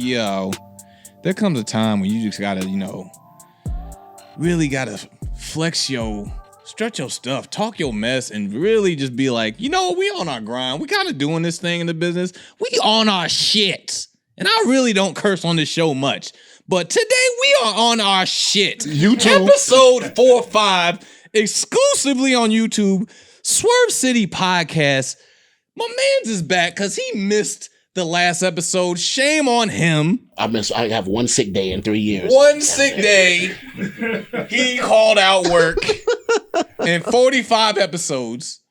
Yo, there comes a time when you just gotta, really gotta stretch your stuff, talk your mess, and really just be like, we on our grind. We kind of doing this thing in the business. We on our shit. And I really don't curse on this show much. But today we are on our shit. YouTube. Episode 4 or 5, exclusively on YouTube, Swerve City Podcast. My man's is back because he missed the last episode. Shame on him. I have one sick day in 3 years. One sick day. He called out work. In 45 episodes,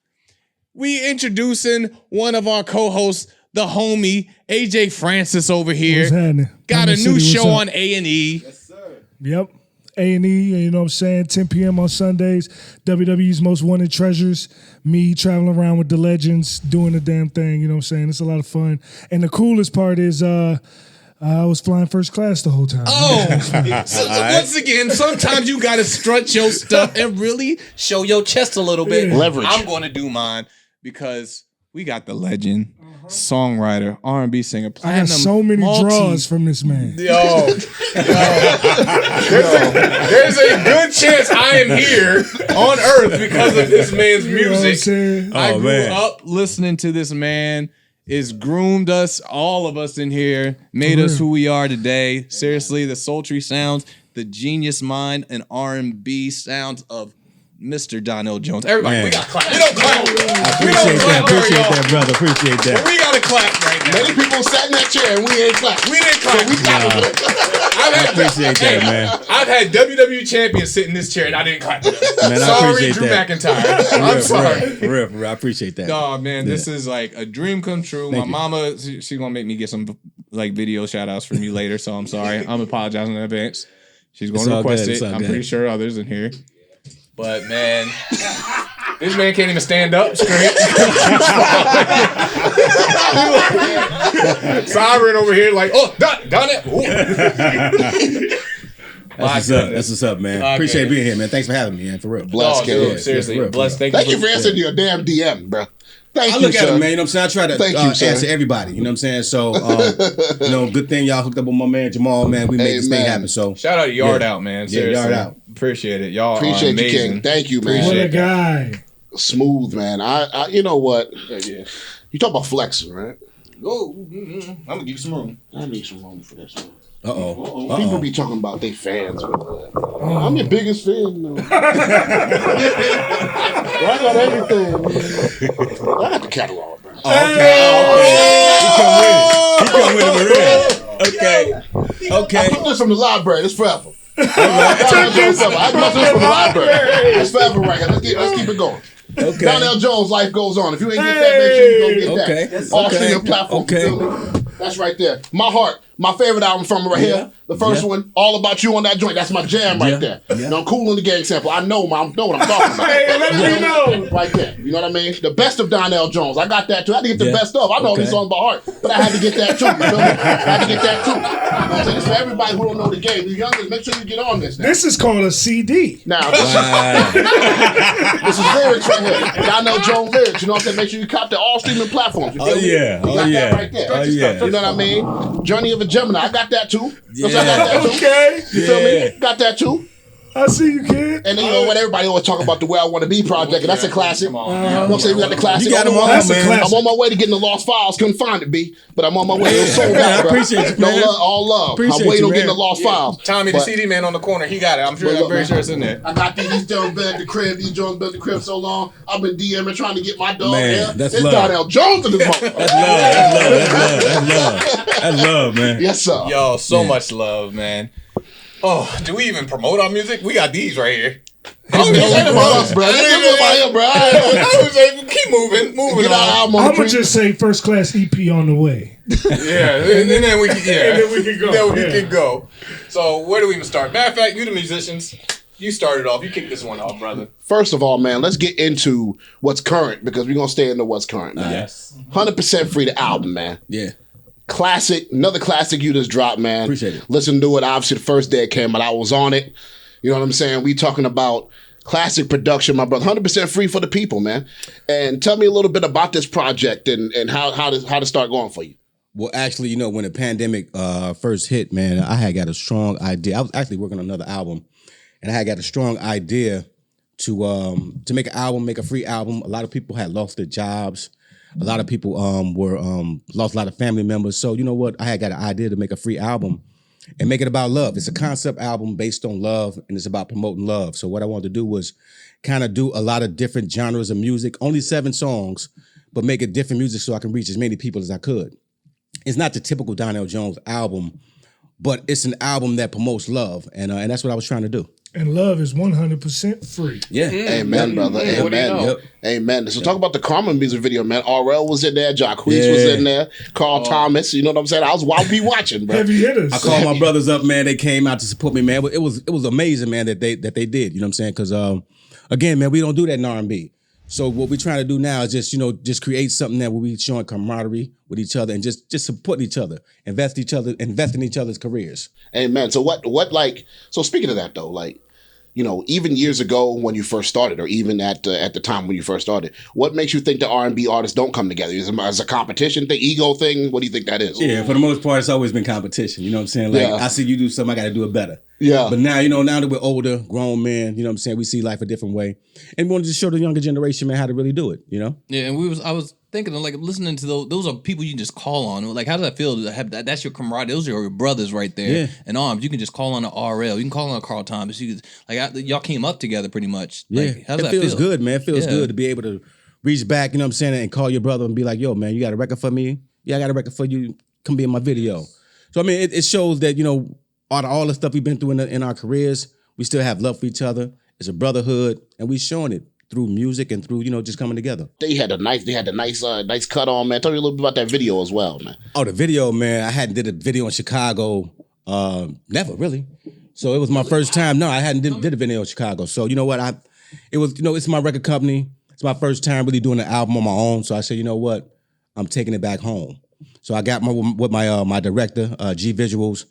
we introducing one of our co-hosts, the homie, AJ Francis over here. What's happening? Got a new show on A&E. Yes, sir. Yep. A&E, you know what I'm saying? 10 p.m. on Sundays. WWE's Most Wanted Treasures. Me traveling around with the legends, doing the damn thing, you know what I'm saying? It's a lot of fun. And the coolest part is I was flying first class the whole time. Oh, so once again, sometimes you got to strut your stuff and really show your chest a little bit. Yeah. Leverage. I'm going to do mine because we got the legend, songwriter, R&B singer, I got so many draws from this man. Yo. There's a good chance I am here on earth because of this man's music. You know I grew up listening to this man. It's groomed us, all of us in here, made us who we are today. Seriously, the sultry sounds, the genius mind, and R&B sounds of Mr. Donell Jones. Everybody, Man. we got to clap. We don't clap. Appreciate that, brother. Appreciate that. We got to clap right now. Many people sat in that chair and we ain't clapped. We didn't clap. We clapped. I appreciate that, man. I've had WWE champions sit in this chair and I didn't clap. Man, I Sorry, appreciate Drew that. McIntyre. I'm sorry. For real. I appreciate that. No, man, this is like a dream come true. Thank My you. mama, she's gonna make me get some like video shout outs from you later, so I'm sorry. I'm apologizing in advance. She's going It's to all request good, it. it's all I'm good. pretty sure others in here. But man, this man can't even stand up straight. Sovereign over here, like, oh, done it. That's what's up, man. Okay. Appreciate being here, man. Thanks for having me, man. For real. Bless, Oh, kid. dude, seriously, for real. bless. Thank Thank you for for answering your damn DM, bro. Thank I you, look at sir. it, man. You know what I'm saying? I try to Thank you, sir. answer everybody. You know what I'm saying? So, good thing y'all hooked up with my man Jamal, man. We made this thing Amen. happen. So, Shout out to Yard Out, man. Yeah, Seriously. Yard Out. Appreciate it. Y'all Appreciate are you, amazing. King. Thank you, man. What a Appreciate guy. Smooth, man. I you know what? Yeah. You talk about flexing, right? Oh, I'm gonna give you some room. I need some room for this one. uh-oh. People be talking about they fans. I'm your biggest fan, though. I got everything. I got the catalog, bro. He come with it. Okay. I took this from the library. It's forever. I took this from the library. It's forever right here. Let's keep it going. Okay. Donell Jones, Life Goes On. If you ain't get that, make sure you go get Okay. that. All streaming platforms. Okay. You feel me? That's right there. My Heart, my favorite album from right here. The first one, All About You on that joint. That's my jam right there. Yeah. Now, I'm cool in the gang sample. I know what I'm talking about. Hey, let me know. Right there. You know what I mean? The best of Donell Jones. I got that too. I had to get the Yeah. best of. I know these Okay. songs by heart, but I had to get that too. You feel me? I had to get that too. You know what I'm saying? It's for everybody who don't know the game. The youngest, make sure you get on this now. This is called a CD. Now, this is lyrics right here. Donell Jones lyrics. You know what I'm saying? Make sure you cop the all streaming platforms. You feel me? yeah. You got that right there. Oh, yeah. You know what I mean? Journey of a Gemini. I got that too. Yeah. I got that too. Okay. You feel Yeah. me? Got that too. I see you, kid. And then, you know what? Everybody always talk about the Where I Want to Be project, and that's a classic. You know what I'm saying? We got the classic. You got them all, That's a man. classic. I'm on my way to getting the Lost Files. Couldn't find it, B. But I'm on my way. It was sold Man, I out, bro. appreciate you, No man. love, all love. Appreciate I'm waiting you, on getting the man. Lost Files. Tommy, the But- CD man on the corner, he got it. I'm But look, very man, sure it's in there. I got these Jones been at the crib. These Jones been at the crib so long. I've been DMing trying to get my dog Man, here. that's It's love. Donell Jones in this moment. That's love, man. Yes, sir. Yo, so much love, man. Oh, do we even promote our music? We got these right here. Don't say about us, bro. Don't say about him, bro. I was like, keep moving Get our on. album on I'm the gonna just say first class EP on the way. Yeah, and then we can, And then we can go. Then we Yeah. can go. So where do we even start? Matter of fact, you the musicians. You started off. You kicked this one off, brother. First of all, man, let's get into what's current because we're gonna stay into what's current, man. Yes. 100% free the album, man. Yeah. Classic, another classic you just dropped, man. Appreciate it. Listen to it. Obviously, the first day it came out, I was on it. You know what I'm saying? We talking about classic production, my brother. 100% free for the people, man. And tell me a little bit about this project and how to start going for you. Well, actually, you know, when the pandemic first hit, man, I had got a strong idea. I was actually working on another album, and I had got a strong idea to make an album, make a free album. A lot of people had lost their jobs. A lot of people were lost a lot of family members. So you know what? I had got an idea to make a free album and make it about love. It's a concept album based on love, and it's about promoting love. So what I wanted to do was kind of do a lot of different genres of music, only 7 songs, but make it different music so I can reach as many people as I could. It's not the typical Donell Jones album, but it's an album that promotes love, and that's what I was trying to do. And love is 100% free. Yeah. Amen, brother. Amen. What do you know? Yep. Amen. So talk about the Karma music video, man. RL was in there, Jacquees was in there, Carl Thomas. You know what I'm saying? I'll be watching, bro. Heavy hitters. I called my brothers up, man. They came out to support me, man. It was amazing, man, that they did. You know what I'm saying? Because again, man, we don't do that in R&B. So what we're trying to do now is just create something that we'll be showing camaraderie with each other and just support each other, invest in each other's careers. Amen. So so speaking of that though, like, you know, even years ago when you first started, or even at the time when you first started, what makes you think the R&B artists don't come together? Is it as a competition thing, ego thing? What do you think that is? Yeah, for the most part, it's always been competition. You know what I'm saying? Like, I see you do something, I got to do it better. Yeah. But now, now that we're older, grown men, you know what I'm saying? We see life a different way. And we want to just show the younger generation, man, how to really do it, you know? Yeah, and I was thinking of like listening to those are people you can just call on. Like, how does that feel to have that? That's your camaraderie. Those are your brothers right there in arms. You can just call on an RL. You can call on a Carl Thomas. You could, y'all came up together pretty much. Like, Yeah. how does it that feels feel? good, man. It feels good to be able to reach back, you know what I'm saying, and call your brother and be like, yo, man, you got a record for me? Yeah, I got a record for you. Come be in my video. So, I mean, it shows that, all the stuff we've been through in our careers, we still have love for each other. It's a brotherhood, and we showing it through music and through, just coming together. They had a nice cut on, man. Tell me a little bit about that video as well, man. Oh, the video, man. I hadn't did a video in Chicago, never really. So it was my first time. No, I hadn't did a video in Chicago. So you know what? It's my record company. It's my first time really doing an album on my own. So I said, you know what? I'm taking it back home. So I got with my director, G Visuals,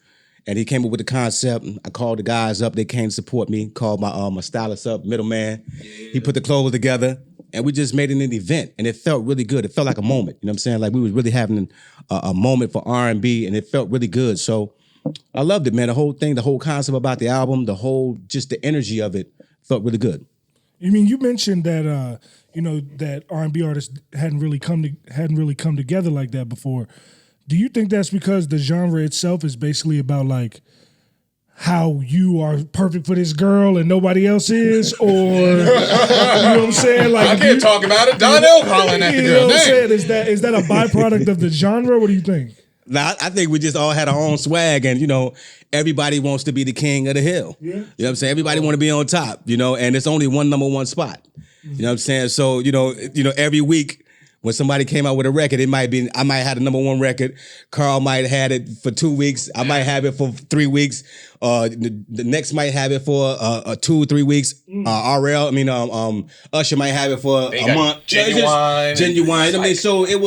and he came up with the concept. I called the guys up. They came to support me. Called my stylist up, middleman. He put the clothes together, and we just made it an event. And it felt really good. It felt like a moment. You know what I'm saying? Like we was really having a moment for R&B, and it felt really good. So I loved it, man. The whole thing, the whole concept about the album, just the energy of it felt really good. You mentioned that that R&B artists hadn't really come together like that before. Do you think that's because the genre itself is basically about like how you are perfect for this girl and nobody else is, or you know what I'm saying? Like, I can't talk about it. Donell calling at the you know girl. what I'm saying? Is that a byproduct of the genre? What do you think? Now, I think we just all had our own swag, and everybody wants to be the king of the hill. Yeah. You know what I'm saying? Everybody want to be on top, and it's only one number one spot. You know what I'm saying? So, every week when somebody came out with a record, I might have had a number one record. Carl might have had it for 2 weeks. I might have it for 3 weeks. The next might have it for 2 or 3 weeks. Usher might have it for a month. Genuine. Genuine. I mean, so it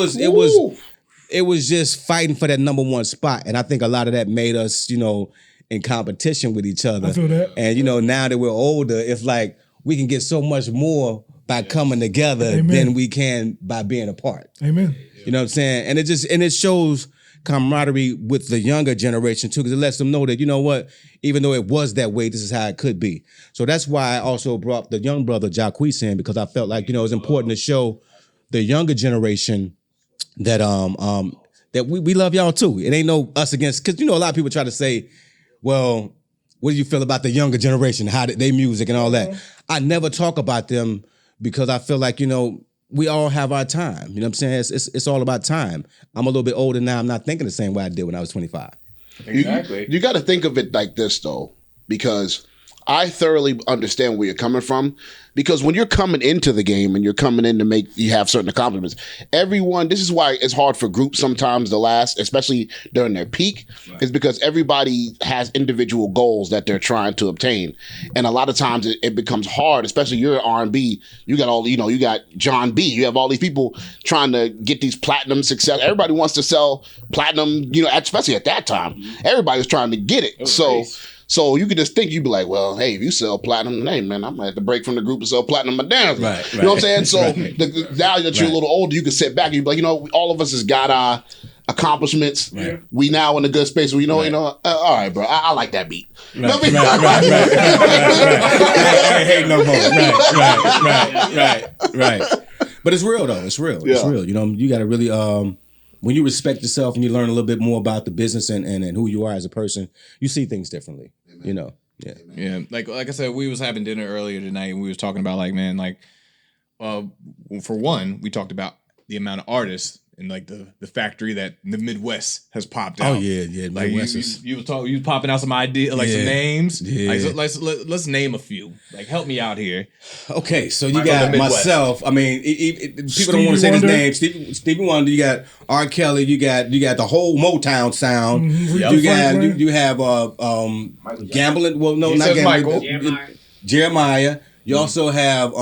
was just fighting for that number one spot. And I think a lot of that made us, in competition with each other. I feel that. And, now that we're older, it's like we can get so much more by coming together than we can by being apart. Amen. You know what I'm saying? And it shows camaraderie with the younger generation too, because it lets them know that, you know what, even though it was that way, this is how it could be. So that's why I also brought the young brother Jacquees in, because I felt like, it was important to show the younger generation that that we love y'all too. It ain't no us against, because a lot of people try to say, well, what do you feel about the younger generation? How did they music and all that? I never talk about them because I feel like, we all have our time. You know what I'm saying? It's all about time. I'm a little bit older now. I'm not thinking the same way I did when I was 25. Exactly. You got to think of it like this, though, because I thoroughly understand where you're coming from. Because when you're coming into the game and you're coming in to you have certain accomplishments, this is why it's hard for groups sometimes to last, especially during their peak, is because everybody has individual goals that they're trying to obtain. And a lot of times it becomes hard, especially you're R&B, you got you got John B, you have all these people trying to get these platinum success. Everybody wants to sell platinum, especially at that time. Everybody was trying to get it. So you could just think, you'd be like, well, hey, if you sell platinum, hey, man, I might have to break from the group and sell platinum my dance. Right. You know what I'm saying? So now that you're a little older, you can sit back and you'd be like, all of us has got accomplishments. Right. We now in a good space. All right, bro. I like that beat. Right. I hate no more. Right. But it's real though. It's real. It's real. You got to really when you respect yourself and you learn a little bit more about the business and who you are as a person, you see things differently. Amen. Yeah. Like I said, we was having dinner earlier tonight and we was talking about for one, we talked about the amount of artists and like the factory that the Midwest has popped out. Oh yeah. Like Midwest you was popping out some ideas, some names. Yeah. Like, so let's name a few. Like help me out here. Okay, so you got myself. I mean, people don't want to say Wonder. his name. Stevie Wonder. You got R. Kelly. You got the whole Motown sound. Mm-hmm. You have gambling. Well, no, not gambling. Michael. Jeremiah. You also have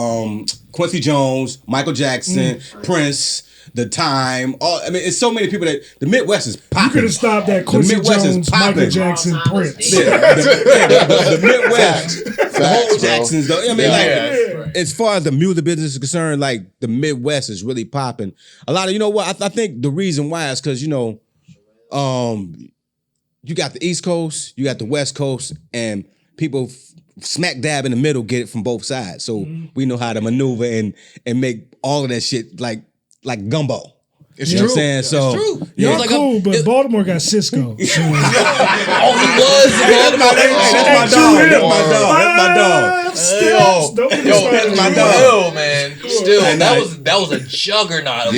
Quincy Jones, Michael Jackson, Prince. The Time. It's so many people that the Midwest is popping. You could have stopped at Quincy Jones, Michael Jackson, Prince. The Midwest, the whole Jacksons. Though. As far as the music business is concerned, like the Midwest is really popping. A lot of, I think the reason why is because, you got the East Coast, you got the West Coast, and people smack dab in the middle get it from both sides. So we know how to maneuver and make all of that shit like gumbo. It's you true. Know what I'm saying? So it's true. Y'all cool, but Baltimore got Cisco. So. Oh, he was. That's my dog. That's my dog. Still, man. Still, that was a juggernaut. Of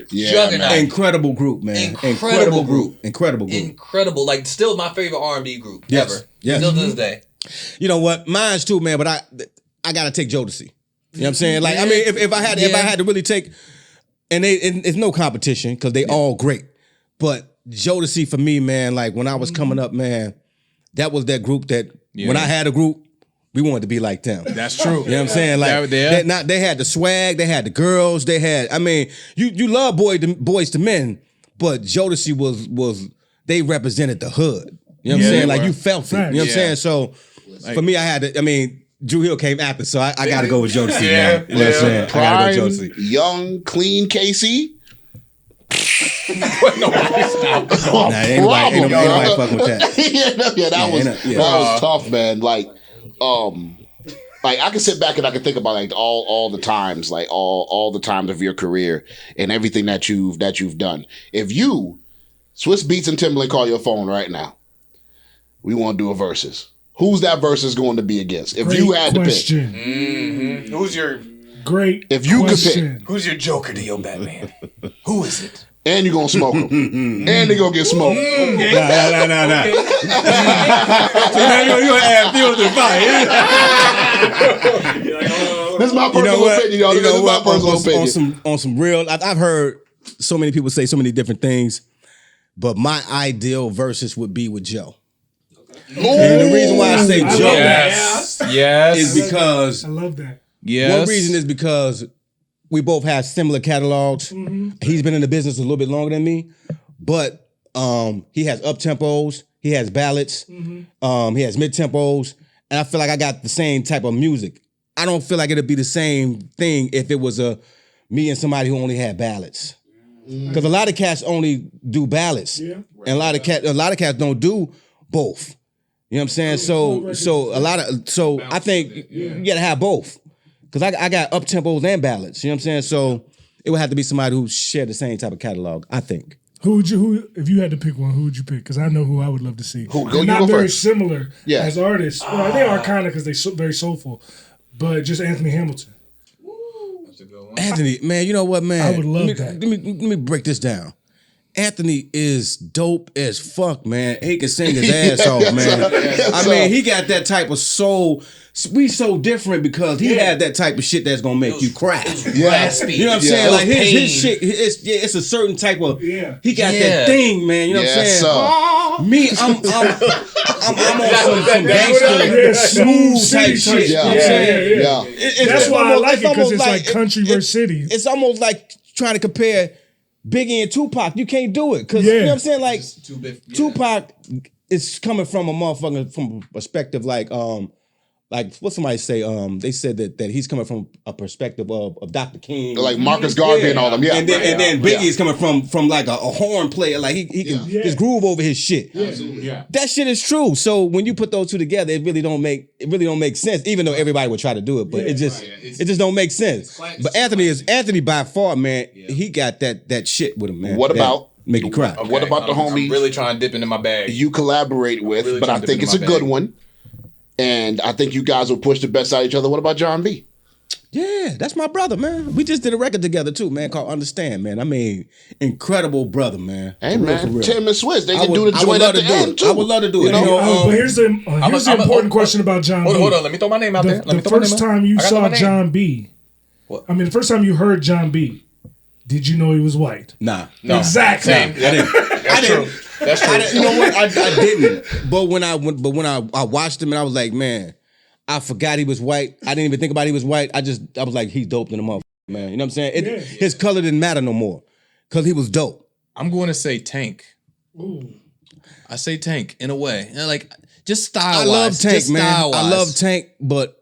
juggernaut. Incredible group, man. Incredible group. Incredible. Like, still my favorite R&B group Yes. ever. Yes. Still to this day. You know what? Mine's too, man. But I gotta take Jodeci. You know what I'm saying? Like, I mean, if I had to really take, and it's no competition because they all great. But Jodeci for me, man, like when I was coming up, man, that was that group that when I had a group, we wanted to be like them. That's true. You know what I'm saying? Like they had the swag, they had the girls, they had. I mean, you love boys to men, but Jodeci was they represented the hood. You know what I'm saying? Like you felt it. You know what I'm saying? So for me, I had to. I mean, Drew Hill came after, so I got to go with Jodeci. Man. You know what I'm saying? Prime, I got to go Jodeci. young, clean KC. Ain't nobody fucking with that. That was tough, man. Like I can sit back and I can think about like all the times, like all the times of your career and everything that you've done. If you, Swiss Beats and Timberlake, call your phone right now, we want to do a versus. Who's that versus going to be against? If you had to pick, Mm-hmm. Who's your if you could pick, who's your Joker to your Batman? Who is it? and you're gonna smoke them, and they're gonna get smoked. Nah. So now you gonna add fuel to the fire. This is my personal opinion, y'all. This is my personal opinion. On some real, I've heard so many people say so many different things, but my ideal versus would be with Joe. And the reason why I say Joe is because I love that. Yes. one reason is because we both have similar catalogs. Mm-hmm. He's been in the business a little bit longer than me, but he has up tempos, he has ballads, he has mid tempos, and I feel like I got the same type of music. I don't feel like it'd be the same thing if it was me and somebody who only had ballads. Because a lot of cats only do ballads, and a lot of cats don't do both. You know what I'm saying? So I think you gotta have both. Because I got up tempos and ballads. You know what I'm saying? So it would have to be somebody who shared the same type of catalog, I think. Who if you had to pick one, who would you pick? Because I know who I would love to see. They're not very first. similar as artists. Well, they are kind of because they're very soulful. But just Anthony Hamilton. That's a good one. Anthony, man, you know what, man? I would love that. Let me break this down. Anthony is dope as fuck, man. He can sing his ass off, man. I mean, he got that type of soul. We so different because he had that type of shit that's gonna make you cry. Raspy. You know what I'm saying? Like his shit, it's a certain type of. He got that thing, man. You know what I'm saying? So. Me, I'm on some gangster, smooth type shit. You know what I'm saying? That's why I like it because it's like country versus city. It's almost like trying to compare Biggie and Tupac. You can't do it because you know what I'm saying. Like Tupac is coming from a motherfucker from a perspective like like what somebody say, they said that he's coming from a perspective of Dr. King. Like Marcus Garvey and all them, And then Biggie is coming from like a horn player. Like he can just groove over his shit. Yeah. That shit is true. So when you put those two together, it really don't make sense. Even though everybody would try to do it, but it just don't make sense. But Anthony by far, man, he got that shit with him, man. What about make you cry? What about the homie I'm really trying to dip into my bag. you collaborate with? really But trying I to think dip it's a into my good bag. one. And I think you guys will push the best out of each other. What about John B? Yeah, that's my brother, man. We just did a record together too, man, called Understand, man. I mean, incredible brother, man. Hey, For real, man, for real. Tim and Swiss, they I can would- do the I would joint love at the to do end, it. too. I would love to do it. You know, but here's the important question about John B. Hold on, let me throw my name out there. The first time you saw John B, What? I mean, the first time you heard John B, did you know he was white? Nah. No. Exactly. Same. That's true. That's true. You know what? I didn't. But when I watched him and I was like, man, I forgot he was white. I didn't even think about he was white. I was like, he's dope than a motherfucker, man. You know what I'm saying? His color didn't matter no more because he was dope. I'm going to say Tank. I say Tank in a way. And like just style. I love Tank, man. I love Tank, but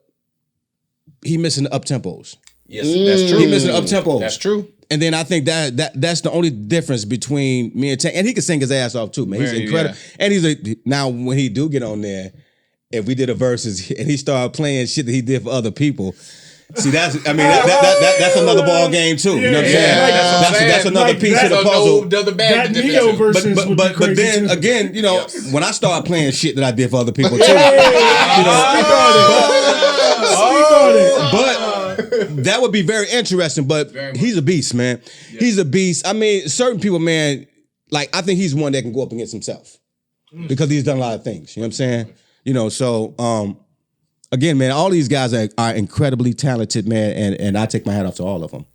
he missing the up tempos. Yes, that's true. He missing the up tempos. That's true. And then I think that's the only difference between me and Tank. And he can sing his ass off too, man. He's Very, incredible. And now when he do get on there, if we did a verses and he started playing shit that he did for other people, see that's another ball game too. You know what I'm saying? That's another Like piece that. of the puzzle. That Neo versus would be But crazy then too. again, you know, when I start playing shit that I did for other people too, Speak on it. but that would be very interesting. But he's a beast, man. He's a beast. I mean, certain people, man, like I think he's one that can go up against himself because he's done a lot of things. You know what I'm saying? You know, so again, man, all these guys are incredibly talented, man, and I take my hat off to all of them.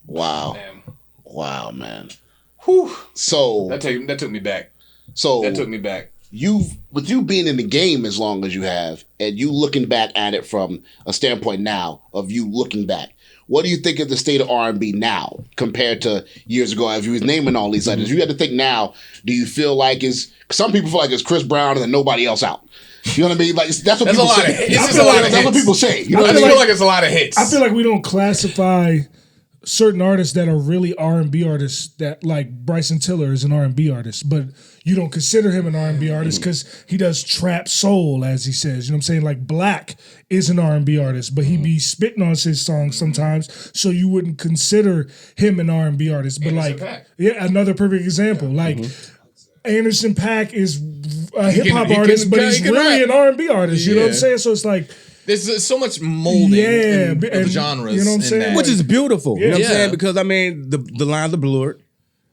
Wow. Damn. Wow, man. Whew. So That took me back. So That took me back. with you being in the game as long as you have, and you looking back at it from a standpoint now of you looking back, what do you think of the state of R&B now compared to years ago? As you was naming all these legends, you had to think now. Do you feel like some people feel like it's Chris Brown and then nobody else out? You know what I mean? Like that's what people say. That's what people say. You know I what I feel mean? like it's a lot of hits. I feel like we don't classify certain artists that are really R&B artists, that like Bryson Tiller is an R&B artist, but you don't consider him an R&B artist because he does trap soul, as he says. You know what I'm saying? Like Black is an R&B artist, but he be spitting on his songs sometimes, so you wouldn't consider him an R&B artist. But Anderson like, .Paak. another perfect example. Like Anderson .Paak is a hip hop he artist, can- but he he's can really rap. an R&B artist. You know what I'm Yeah. saying? So it's like, There's so much molding of genres. you know what I'm in saying? that. Which is beautiful. You know what I'm Yeah. saying? Because I mean, the lines are blurred.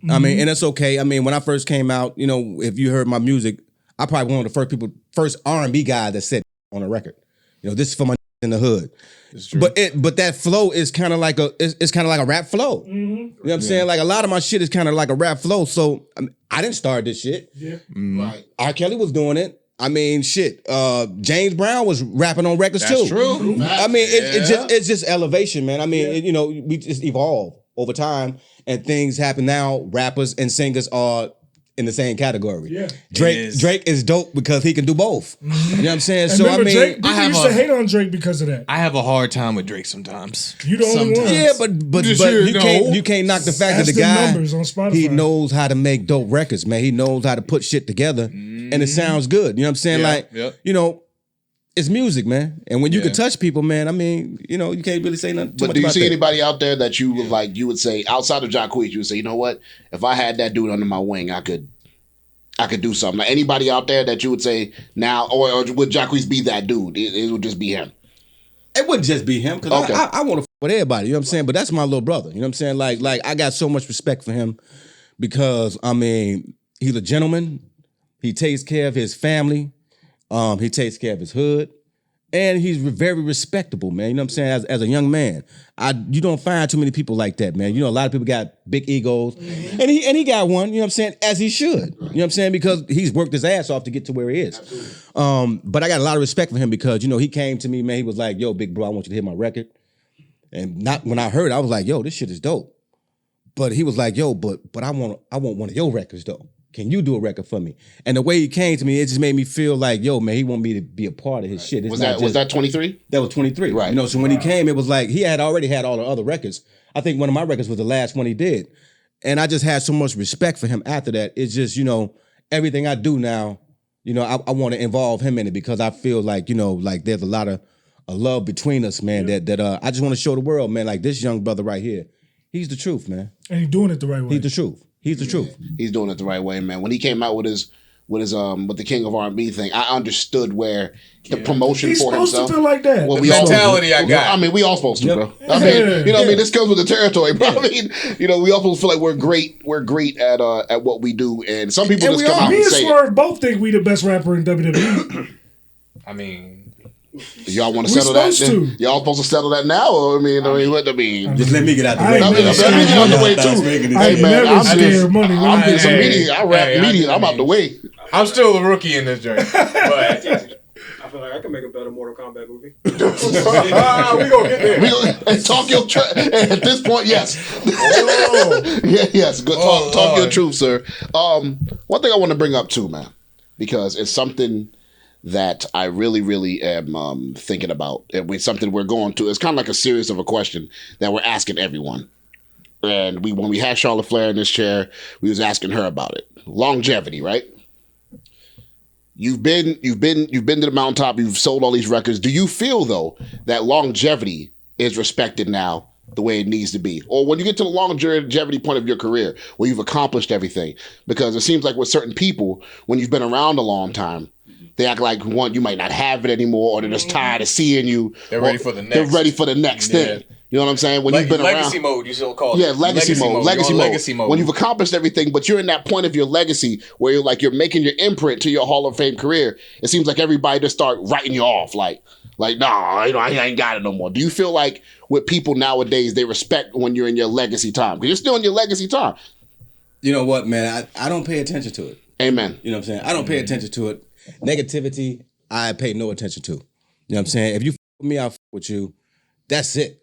I mean, and it's okay. I mean, when I first came out, you know, if you heard my music, I probably one of the first R&B guy that said on a record. You know, this is for my in the hood. But that flow is kind of like a rap flow. You know what I'm saying? Like a lot of my shit is kind of like a rap flow. So I didn't start this shit. yeah. Right. R. Kelly was doing it. I mean, shit. James Brown was rapping on records too. That's true. I mean, it's just elevation, man. I mean, you know, we just evolve over time, and things happen now. Rappers and singers are in the same category. Yeah. Drake is dope because he can do both. You know what I'm saying? And So I remember, mean, Drake, people have used to hate on Drake because of that. I have a hard time with Drake sometimes. You the only one. yeah, but Just hear, you can't knock the fact that Ask the the guy numbers on Spotify. he knows how to make dope records, man. He knows how to put shit together, and it sounds good. You know what I'm saying? Yeah, Like, yep. you know, it's music, man. And when you Yeah. can touch people, man, I mean, you know, you can't really say nothing. Too But much do you about see that. anybody out there that you would like? You would say outside of Jacquees, you would say, you know what? If I had that dude under my wing, I could do something. Like anybody out there that you would say now, or would Jacquees be that dude? It would just be him. It wouldn't just be him because Okay. I want to with everybody. You know what I'm saying? But that's my little brother. You know what I'm saying? Like I got so much respect for him because I mean he's a gentleman. He takes care of his family. He takes care of his hood. And he's very respectable, man. You know what I'm saying? As a young man, you don't find too many people like that, man. You know, a lot of people got big egos, and he got one. You know what I'm saying? As he should. You know what I'm saying? Because he's worked his ass off to get to where he is. But I got a lot of respect for him because you know he came to me, man. He was like, "Yo, big bro, I want you to hear my record." And not when I heard it, I was like, "Yo, this shit is dope." But he was like, "Yo, but I want one of your records though." can you do a record for me? And the way he came to me, it just made me feel like, yo, man, he want me to be a part of his shit. It's Was that 23? That was 23. Right. You know, so when he came, it was like he had already had all the other records. I think one of my records was the last one he did. And I just had so much respect for him after that. It's just, you know, everything I do now, you know, I want to involve him in it because I feel like, you know, like there's a lot of love between us, man, that I just want to show the world, man, like this young brother right here, he's the truth, man. And he's doing it the right way. He's the truth. He's the truth. He's doing it the right way, man. When he came out with the King of R&B thing, I understood where the promotion He's for supposed himself. to feel like that. Well, The mentality I got. I mean, we all supposed to, Yep. bro. I mean, you know what I mean? This comes with the territory, bro. I mean, you know, we all supposed to feel like we're great at what we do, and some people just come out Me and and say Swerve both think we the best rapper in WWE. I mean, y'all want to We settle that? supposed to. Y'all supposed to settle that now? Or what I mean? Just let me get out the I way. ain't I mean, never let me get out the way Stop too. speaking I this ain't shit. never I'm scared just- of money. I'm getting some Hey, media. I rap hey, media. I'm I out the way. I'm still a rookie in this joint. But I feel like I can make a better Mortal Kombat movie. we gonna get there. We gonna, and talk your at this point, yes. Yes. Good. Talk your Lord. truth, sir. One thing I want to bring up too, man, because it's something that I really am thinking about. It's something we're going to. It's kind of like a series of a question that we're asking everyone. And when we had Charlotte Flair in this chair, we was asking her about it. Longevity, right? You've been to the mountaintop. You've sold all these records. Do you feel though that longevity is respected now the way it needs to be, or when you get to the longevity point of your career where you've accomplished everything? Because it seems like with certain people, when you've been around a long time, they act like you might not have it anymore, or they're just tired of seeing you. They're ready for the next. They're ready for the next Yeah. thing. You know what I'm saying? When you've been legacy around. mode, you still call it. Yeah, legacy mode. You're on legacy mode. When you've accomplished everything, but you're in that point of your legacy where you're making your imprint to your Hall of Fame career, it seems like everybody just start writing you off. Like, nah, I ain't got it no more. Do you feel like with people nowadays, they respect when you're in your legacy time? Because you're still in your legacy time. You know what, man? I don't pay attention to it. Amen. You know what I'm saying? I don't pay attention to it. Negativity, I pay no attention to. You know what I'm saying? If you f with me, I'll f with you. That's it.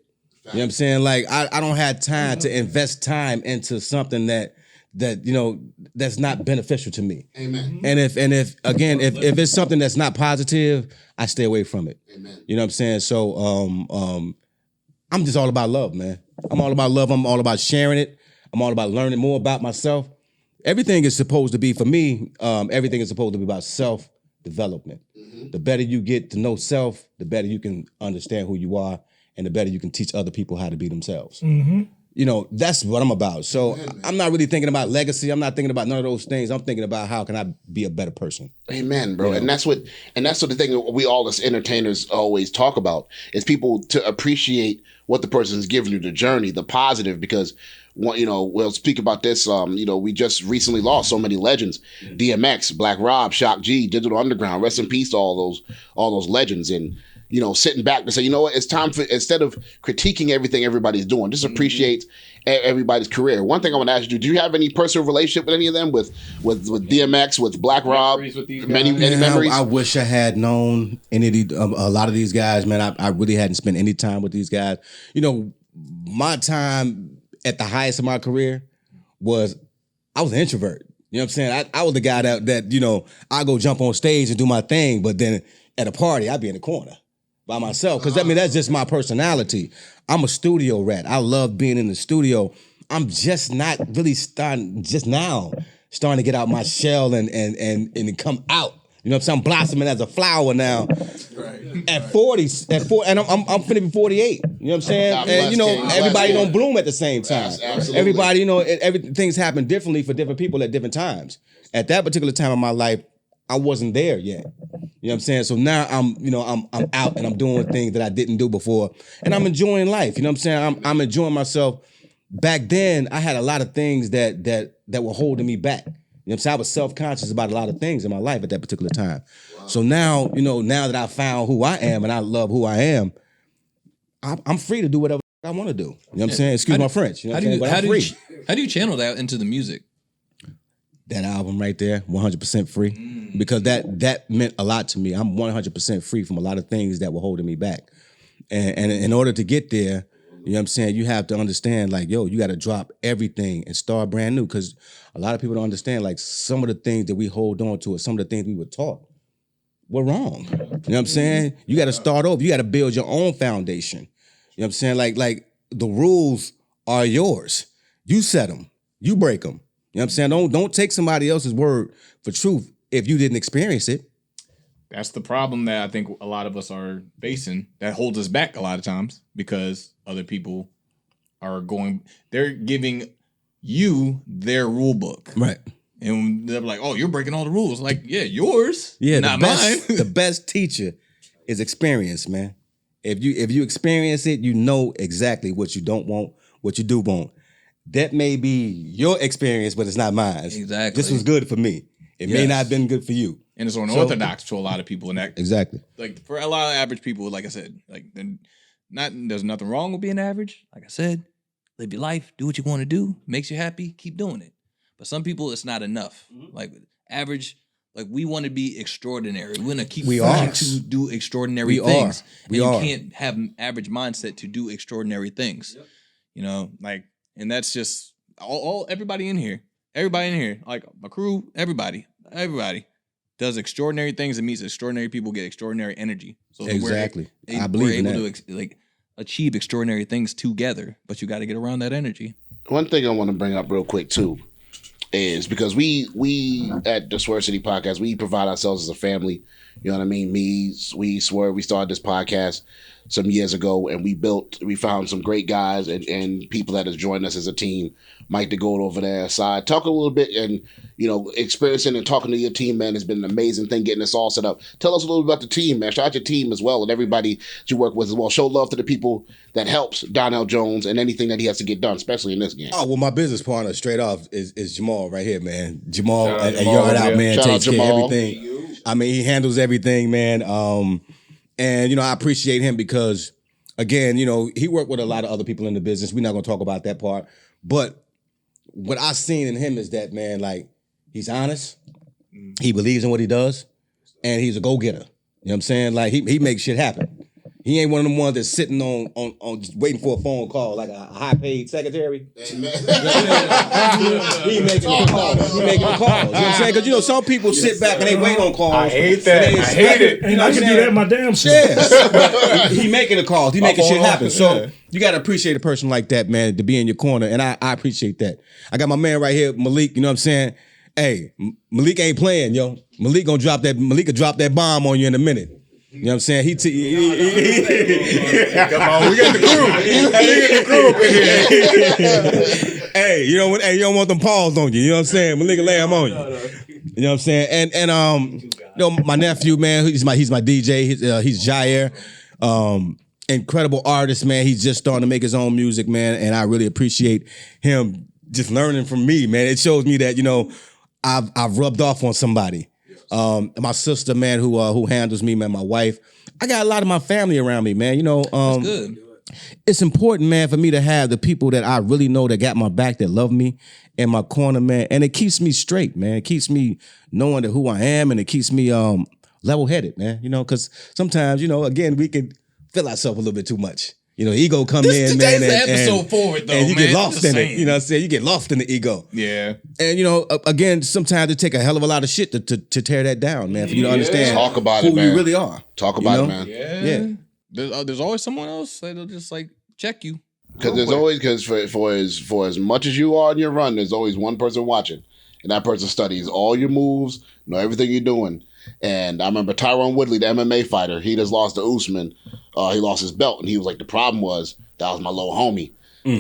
You know what I'm saying? Like, I don't have time to invest time into something that you know, that's not beneficial to me. Amen. And if it's something that's not positive, I stay away from it. Amen. You know what I'm saying? So I'm just all about love, man. I'm all about love. I'm all about sharing it. I'm all about learning more about myself. Everything is supposed to be, for me, everything is supposed to be about self-development. Mm-hmm. The better you get to know self, the better you can understand who you are, and the better you can teach other people how to be themselves. Mm-hmm. You know, that's what I'm about. So I'm not really thinking about legacy. I'm not thinking about none of those things. I'm thinking about how can I be a better person. Amen, bro. You know? And that's what the thing that we all as entertainers always talk about is people to appreciate what the person's giving you, the journey, the positive, because we'll speak about this. We just recently lost so many legends. DMX, Black Rob, Shock G, Digital Underground, rest in peace to all those legends. And sitting back to say, you know what, it's time for, instead of critiquing everything everybody's doing, just appreciate everybody's career. One thing I want to ask you, do you have any personal relationship with any of them, with DMX, with Black Rob? Any memories? I wish I had known any of a lot of these guys, man. I really hadn't spent any time with these guys. You know, my time at the highest of my career I was an introvert. You know what I'm saying? I was the guy that I go jump on stage and do my thing, but then at a party, I'd be in the corner by myself. Because, that's just my personality. I'm a studio rat. I love being in the studio. I'm just not really starting to get out my shell and come out. You know what I'm saying? I'm blossoming as a flower now. Right. At 40, and I'm finna be 48. You know what I'm saying? And everybody don't bloom at the same time. Absolutely. Everybody, things happen differently for different people at different times. At that particular time of my life, I wasn't there yet. You know what I'm saying? So now I'm out and I'm doing things that I didn't do before, and I'm enjoying life. You know what I'm saying? I'm enjoying myself. Back then, I had a lot of things that were holding me back. You know what I'm saying? I was self-conscious about a lot of things in my life at that particular time. Wow. So now, now that I found who I am and I love who I am, I'm free to do whatever I want to do. You know what I'm saying? Excuse my French. You know what I'm saying? But I'm free. How do you channel that into the music? That album right there, 100% free. Because that meant a lot to me. I'm 100% free from a lot of things that were holding me back. And in order to get there, You know what I'm saying? You have to understand, like, yo, you got to drop everything and start brand new. Because a lot of people don't understand, like, some of the things that we hold on to or some of the things we were taught were wrong. You know what I'm saying? You got to start over. You got to build your own foundation. You know what I'm saying? Like the rules are yours. You set them. You break them. You know what I'm saying? Don't take somebody else's word for truth if you didn't experience it. That's the problem that I think a lot of us are facing that holds us back a lot of times because other people they're giving you their rule book. Right. And they're like, oh, you're breaking all the rules. Like, yeah, yours, not mine. mine. The best teacher is experience, man. If you experience it, you know exactly what you don't want, what you do want. That may be your experience, but it's not mine. Exactly. This was good for me. It may not have been good for you. And it's unorthodox to a lot of people. And that, exactly. Like, for a lot of average people, like I said, like, there's nothing wrong with being average. Like I said, live your life, do what you want to do, makes you happy, keep doing it. But some people, it's not enough. Like, average, like, we want to be extraordinary. We want to keep trying to do extraordinary things. You can't have an average mindset to do extraordinary things. Yep. You know, like, and that's just everybody in here, like my crew, everybody does extraordinary things and meets extraordinary people, get extraordinary energy. So exactly. we're able to like achieve extraordinary things together, but you got to get around that energy. One thing I want to bring up real quick too is because we at the Swerve City Podcast, we provide ourselves as a family. You know what I mean? We Swerve, we started this podcast some years ago, and we found some great guys and people that has joined us as a team. Mike the Gold over there aside. Talk a little bit, and experiencing and talking to your team, man, has been an amazing thing getting this all set up. Tell us a little about the team, man. Shout out your team as well and everybody that you work with as well. Show love to the people that helps Donell Jones and anything that he has to get done, especially in this game. Oh, well, my business partner, straight off, is Jamal right here, man. Jamal, and Yard Out, man, Shout takes out care of Jamal. everything. I mean, he handles everything, man. And, I appreciate him because, again, he worked with a lot of other people in the business. We're not going to talk about that part. But what I've seen in him is that, man, like, he's honest. He believes in what he does. And he's a go-getter. You know what I'm saying? Like, he makes shit happen. He ain't one of them ones that's sitting on just waiting for a phone call like a high-paid secretary. He making the calls. He making the calls. You know what I'm saying? Because, some people sit back and they wait on calls. I hate that. I hate it. And I can do that my damn self. Yes. But he making the calls. He making shit happen. So you got to appreciate a person like that, man, to be in your corner. And I appreciate that. I got my man right here, Malik. You know what I'm saying? Hey, Malik ain't playing, yo. Malik could drop that bomb on you in a minute. You know what I'm saying? Come on, we got the crew. Hey, you don't want them paws on you. You know what I'm saying? Malik lay them on you. You know what I'm saying? And my nephew, man, he's my DJ. He's Jair. Incredible artist, man. He's just starting to make his own music, man. And I really appreciate him just learning from me, man. It shows me that, I've rubbed off on somebody. My sister, man, who handles me, man, my wife. I got a lot of my family around me, man. That's good. It's important, man, for me to have the people that I really know that got my back, that love me in my corner, man. And it keeps me straight, man. It keeps me knowing who I am, and it keeps me level-headed, man. Because sometimes, again, we can feel ourselves a little bit too much. Ego come in, man. Today's the episode forward, though, and you man. get lost in it. You know what I'm saying? You get lost in the ego. Yeah. And, again, sometimes it take a hell of a lot of shit to tear that down, man, for you to understand Talk about who it, man. you really are. Talk about it, man. Yeah. There's always someone else that'll just, like, check you. Because for as much as you are on your run, there's always one person watching. And that person studies all your moves, everything you're doing. And I remember Tyron Woodley, the MMA fighter, he just lost to Usman. He lost his belt, and he was like, the problem was, that was my little homie.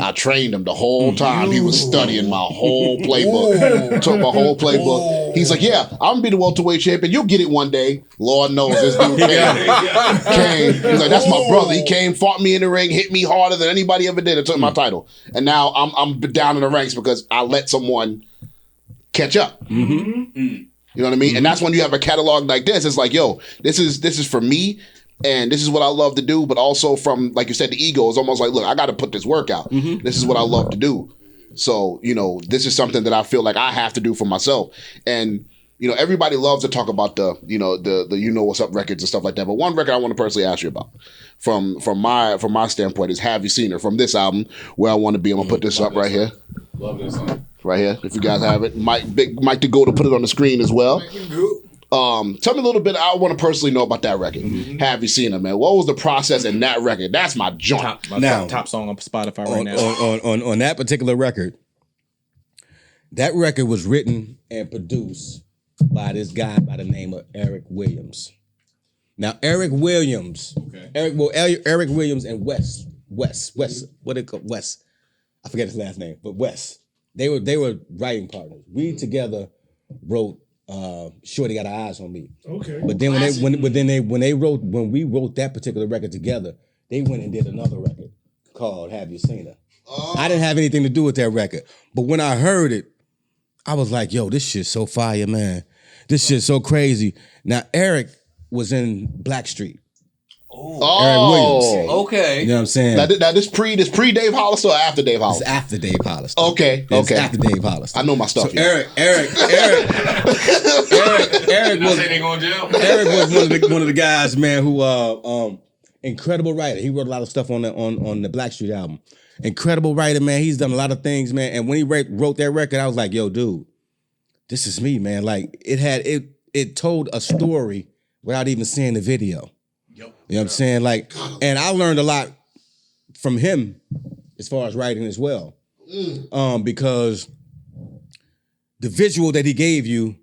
I trained him the whole time. He was studying my whole playbook. Took my whole playbook. He's like, yeah, I'm going to be the welterweight champion. You'll get it one day. Lord knows this dude came. He's like, that's my brother. He came, fought me in the ring, hit me harder than anybody ever did, and took my title. And now I'm down in the ranks because I let someone catch up. You know what I mean? And that's when you have a catalog like this. It's like, yo, this is for me, and this is what I love to do. But also from, like you said, the ego is almost like, look, I got to put this work out. This is what I love to do. So, this is something that I feel like I have to do for myself. And you know, everybody loves to talk about the you know what's up records and stuff like that. But one record I want to personally ask you about, from my standpoint, is Have You Seen Her, from this album, Where I Want to Be. I'm gonna put this up right here. Love this song. Right here, if you guys have it. Mike the Go to put it on the screen as well. Tell me a little bit. I want to personally know about that record. Have You Seen Her, man? What was the process in that record? That's my joint. Top song on Spotify right now. On that particular record, that record was written and produced by this guy by the name of Eric Williams. Now, Eric Williams, Eric Williams and Wes, what they call Wes? I forget his last name, but Wes. They were writing partners. We together wrote Shorty Got Her Eyes on Me. Okay. But then when we wrote that particular record together, they went and did another record called Have You Seen Her? I didn't have anything to do with that record. But when I heard it, I was like, yo, this shit's so fire, man. This shit's so crazy. Now, Eric was in Blackstreet. Eric Williams. Okay. You know what I'm saying? Now this pre Dave Hollister or after Dave Hollister? It's after Dave Hollister. Okay. It's after Dave Hollister. I know my stuff. So Eric was one of the guys, man, who incredible writer. He wrote a lot of stuff on the Blackstreet album. Incredible writer, man. He's done a lot of things, man. And when he wrote that record, I was like, yo, dude, this is me, man. Like it told a story without even seeing the video. You know what I'm saying? Like, and I learned a lot from him as far as writing as well. Because the visual that he gave you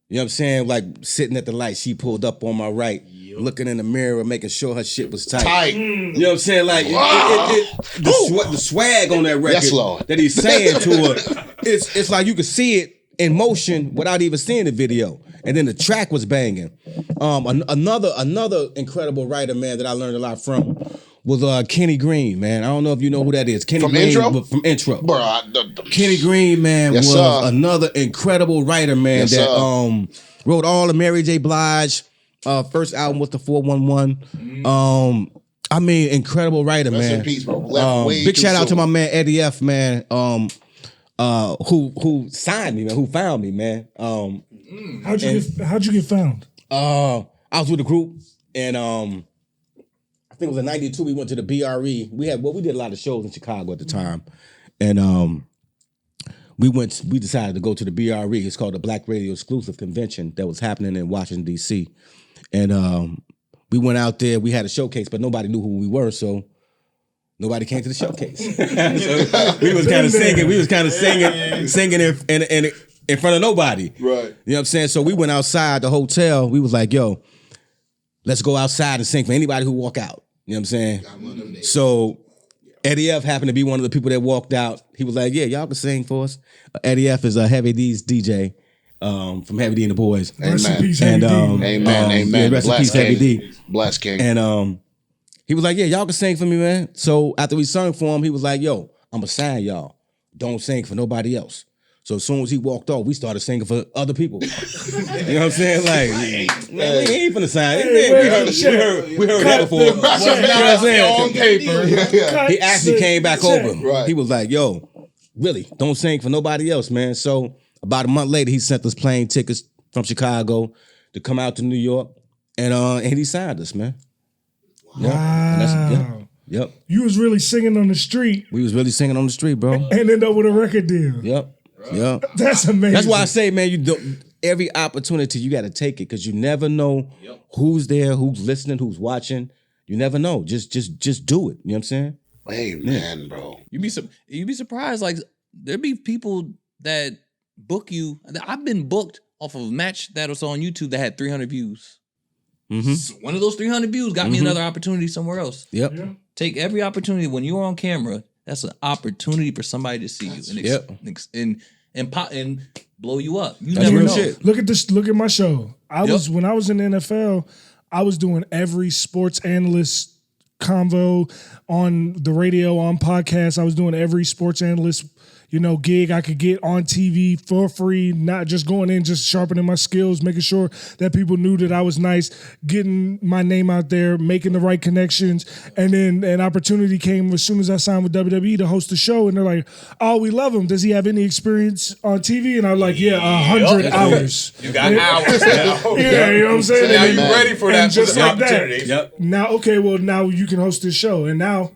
know what I'm saying? Like sitting at the light, she pulled up on my right, looking in the mirror, making sure her shit was tight. You know what I'm saying? Like the swag on that record Yes, Lord. that he's saying to her, it's like you could see it in motion without even seeing the video. And then the track was banging. Another incredible writer, man, that I learned a lot from was Kenny Green, man. I don't know if you know who that is. Kenny From Green, Intro? From Intro. Bro, Kenny Green, man, Yes, was sir. another incredible writer, man, Yes, that wrote all of Mary J. Blige. First album was the 411. I mean, incredible writer, Rest man. in peace, bro. Left way Big too shout out to soon. my man Eddie F, man. Who signed me, man, who found me, man. How'd you get found? I was with a group, and I think it was in '92. We went to the BRE. We did a lot of shows in Chicago at the time, and we decided to go to the BRE. It's called the Black Radio Exclusive Convention that was happening in Washington D.C. And we went out there. We had a showcase, but nobody knew who we were, so nobody came to the showcase. So we was kind of singing. We was kind of singing in front of nobody. Right. You know what I'm saying? So we went outside the hotel. We was like, yo, let's go outside and sing for anybody who walk out. You know what I'm saying? So Eddie F happened to be one of the people that walked out. He was like, yeah, y'all can sing for us. Eddie F is a Heavy D's DJ from Heavy D and the Boys. Rest in Amen. peace, And Heavy D. Amen. yeah, rest in Bless peace, Heavy King. D. Bless King. And he was like, yeah, y'all can sing for me, man. So after we sung for him, he was like, yo, I'm going to sign y'all. Don't sing for nobody else. So as soon as he walked off, we started singing for other people. You know what I'm saying? Like, man, we ain't finna sign. We heard that before. You know what I'm saying? On paper. He actually came back over. Right. He was like, yo, really, don't sing for nobody else, man. So about a month later, he sent us plane tickets from Chicago to come out to New York. And he signed us, man. Yep. And Wow. Yep. You was really singing on the street We was really singing on the street, bro. and ended up with a record deal. Yep. Yep. That's amazing. That's why I say, man, every opportunity you got to take it because you never know who's there, who's listening, who's watching. You never know. Just do it. You know what I'm saying? Amen, bro. You'd be surprised. Like there'd be people that book you. I've been booked off of a match that was on YouTube that had 300 views. So one of those 300 views got me another opportunity somewhere else. Yep. Take every opportunity when you're on camera. That's an opportunity for somebody to see you and blow you up. You That's never real know. shit. Look at this. Look at my show. When I was in the NFL, I was doing every sports analyst convo on the radio, on podcasts. I was doing every sports analyst, gig I could get on TV for free, not just going in, just sharpening my skills, making sure that people knew that I was nice, getting my name out there, making the right connections. And then an opportunity came as soon as I signed with WWE to host the show. And they're like, oh, we love him. Does he have any experience on TV? And I'm like, yeah, 100 hours. You got hours now. Yeah, you know what I'm saying? So now you're ready for that just like opportunity. That. Yep. Now, okay, well, now you can host this show. And now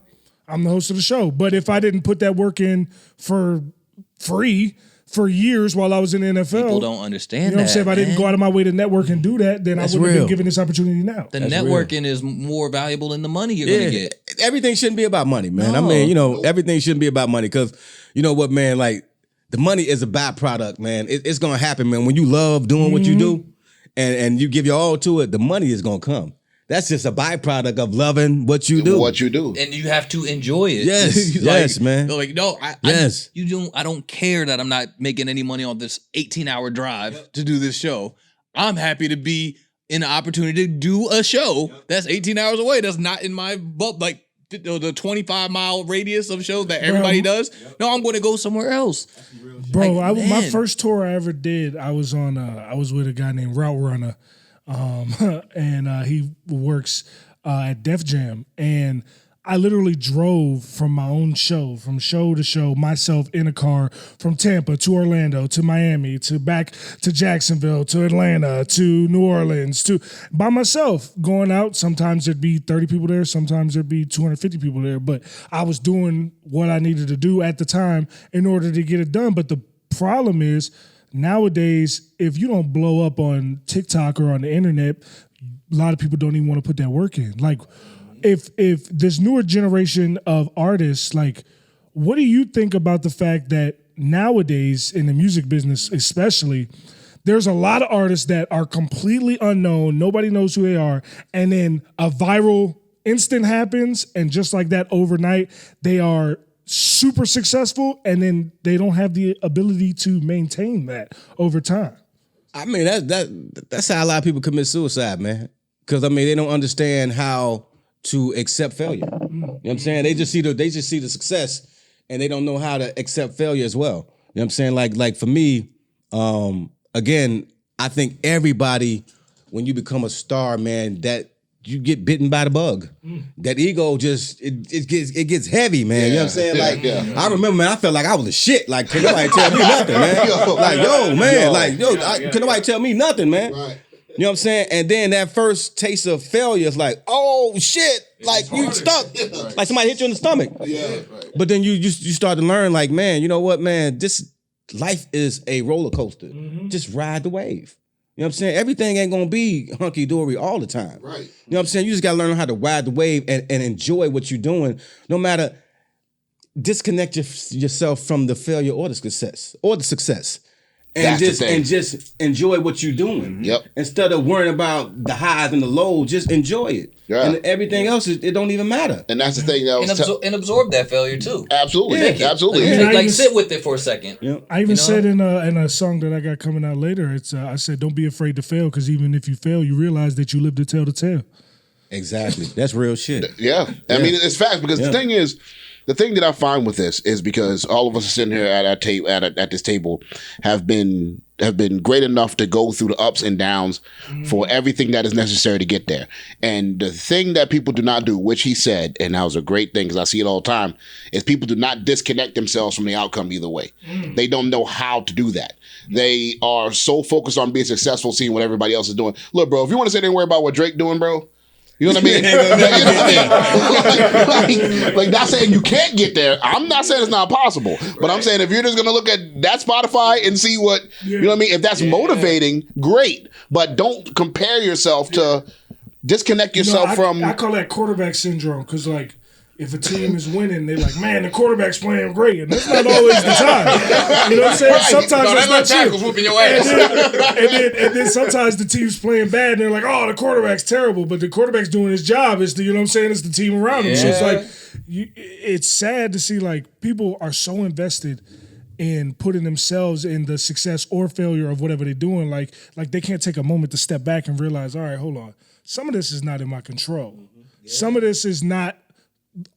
I'm the host of the show. But if I didn't put that work in for free for years while I was in the NFL, People don't understand that. You know what I'm saying? If I didn't go out of my way to network and do that, then That's I wouldn't have real. been given this opportunity now. The networking is more valuable than the money you're gonna get. Everything shouldn't be about money, man. No. I mean, everything shouldn't be about money because you know what, man, like the money is a byproduct, man. It's gonna happen, man. When you love doing what you do and you give your all to it, the money is gonna come. That's just a byproduct of loving what you do. What you do. And you have to enjoy it. Yes, yes, man. Like, no, Yes. I don't care that I'm not making any money on this 18-hour drive to do this show. I'm happy to be in the opportunity to do a show that's 18 hours away. That's not in my like the 25-mile radius of shows that everybody does. No, I'm going to go somewhere else. Bro, Like, my man. first tour I ever did, I was with a guy named Route Runner, and he works at Def Jam, and I literally drove from my own show, from show to show, myself in a car from Tampa to Orlando to Miami to back to Jacksonville to Atlanta to New Orleans to by myself going out. Sometimes there'd be 30 people there, sometimes there'd be 250 people there, but I was doing what I needed to do at the time in order to get it done. But the problem is nowadays, if you don't blow up on TikTok or on the internet, a lot of people don't even want to put that work in. Like, if this newer generation of artists, like, what do you think about the fact that nowadays in the music business especially, there's a lot of artists that are completely unknown, nobody knows who they are, and then a viral instant happens, and just like that overnight, they are super successful, and then they don't have the ability to maintain that over time. I mean, that's how a lot of people commit suicide, man. Because I mean, they don't understand how to accept failure. You know what I'm saying? They just see the success, and they don't know how to accept failure as well. You know what I'm saying? Like for me, again, I think everybody, when you become a star, man, that you get bitten by the bug. That ego just it gets heavy, man. You know what I'm saying? I remember, man, I felt like I was a shit. Like, could nobody tell me nothing, man? Could nobody tell me nothing, man? Right. You know what I'm saying? And then that first taste of failure is like, oh shit, like you stuck. Like somebody hit you in the stomach. Yeah. Right. But then you start to learn, like, man, you know what, man, this life is a roller coaster. Just ride the wave. You know what I'm saying? Everything ain't gonna be hunky-dory all the time. Right. You know what I'm saying? You just gotta learn how to ride the wave and enjoy what you're doing, no matter disconnect yourself from the failure or the success. And just enjoy what you're doing. Yep. Instead of worrying about the highs and the lows, just enjoy it. Yeah. And everything else, it don't even matter. And that's the thing that and absorb that failure too. Absolutely. Absolutely. Like sit with it for a second. Yeah. I even said in a song that I got coming out later, it's I said, don't be afraid to fail, because even if you fail, you realize that you live to tell the tale. Exactly. That's real shit. Yeah. I mean, it's facts, because the thing is, the thing that I find with this is because all of us sitting here at this table have been great enough to go through the ups and downs for everything that is necessary to get there. And the thing that people do not do, which he said, and that was a great thing because I see it all the time, is people do not disconnect themselves from the outcome either way. They don't know how to do that. They are so focused on being successful, seeing what everybody else is doing. Look, bro, if you want to sit there and worry about what Drake doing, bro, you know what I mean? like not saying you can't get there. I'm not saying it's not possible. But I'm saying if you're just going to look at that Spotify and see what, you know what I mean? If that's motivating, great. But don't compare yourself to disconnect yourself from. I call that quarterback syndrome, because like, if a team is winning, they're like, man, the quarterback's playing great. And that's not always the time. You know what I'm saying? Right. Sometimes it's not you. Whooping your ass. And then sometimes the team's playing bad and they're like, oh, the quarterback's terrible. But the quarterback's doing his job. It's the, you know what I'm saying? It's the team around him. So it's like, it's sad to see like people are so invested in putting themselves in the success or failure of whatever they're doing. Like they can't take a moment to step back and realize, all right, hold on. Some of this is not in my control. Some of this is not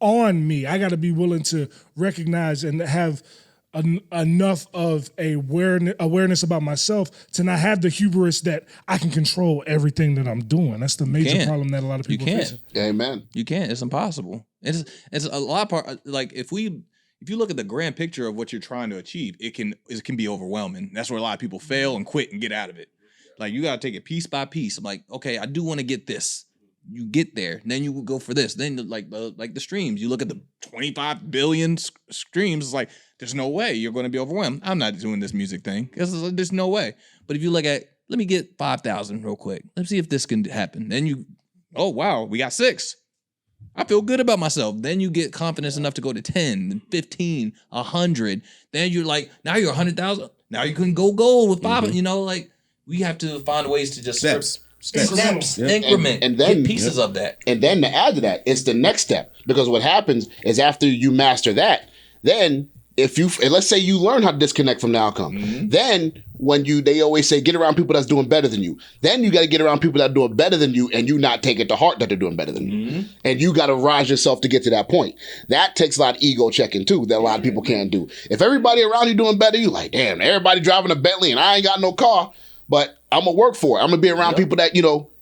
on me. I got to be willing to recognize and have enough of awareness about myself to not have the hubris that I can control everything that I'm doing. That's the major problem that a lot of people face. Amen. You can't. It's impossible. It's a lot of like if you look at the grand picture of what you're trying to achieve, it can be overwhelming. That's where a lot of people fail and quit and get out of it. Like you gotta take it piece by piece. I'm like, okay, I do want to get this. You get there, then you go for this. Then like the streams, you look at the 25 billion streams. It's like there's no way you're going to be overwhelmed. I'm not doing this music thing because there's no way. But if you look at, let me get 5,000 real quick. Let's see if this can happen. Then oh wow, we got 6. I feel good about myself. Then you get confidence enough to go to 10, 15, 100. Then you're like, now you're 100,000. Now you can go gold with 5. You know, like we have to find ways to just Steps. Increment, and then get pieces of that. And then to add to that, it's the next step. Because what happens is after you master that, then let's say you learn how to disconnect from the outcome, then they always say get around people that's doing better than you. Then you got to get around people that are doing better than you, and you not take it to heart that they're doing better than you. And you got to rise yourself to get to that point. That takes a lot of ego checking too that a lot of people can't do. If everybody around you doing better, you like, damn, everybody driving a Bentley and I ain't got no car, but I'm gonna work for it. I'm gonna be around people that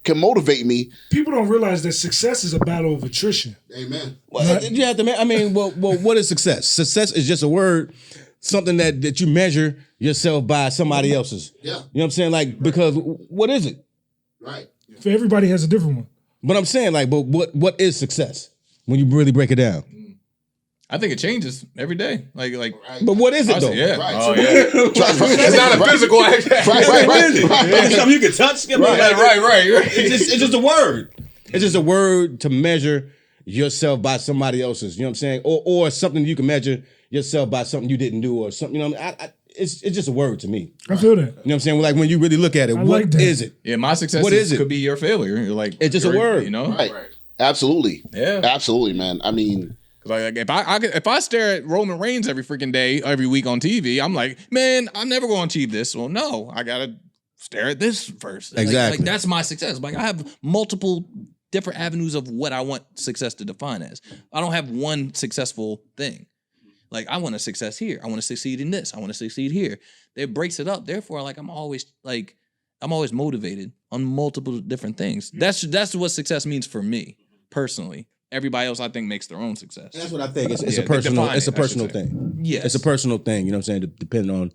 can motivate me. People don't realize that success is a battle of attrition. Amen. Well, you have to. I mean, well, what is success? Success is just a word, something that you measure yourself by somebody else's. Yeah. You know what I'm saying? Like, because what is it? Right. For everybody has a different one. But I'm saying, like, but what is success when you really break it down? I think it changes every day. Like. But what is it though? Yeah. Right. Oh yeah. It's not a physical act. Right. It's something you can touch. Right. It's just a word. It's just a word to measure yourself by somebody else's. You know what I'm saying? Or something you can measure yourself by something you didn't do or something. You know what I mean? It's just a word to me. I feel that. You know what I'm saying? Like when you really look at it, what is it? Yeah, my success could be your failure. You're like it's just a word, you know? Right. Absolutely. Yeah. Absolutely, man. I mean, like if I stare at Roman Reigns every freaking day, every week on TV, I'm like, man, I'm never going to achieve this. Well, no, I gotta stare at this first. Exactly. Like that's my success. Like I have multiple different avenues of what I want success to define as. I don't have one successful thing. Like I want a success here. I want to succeed in this. I want to succeed here. It breaks it up. Therefore, like I'm always motivated on multiple different things. That's what success means for me personally. Everybody else, I think, makes their own success. That's what I think. It's a personal. It's a personal thing. Yes, it's a personal thing. You know what I'm saying? Depending on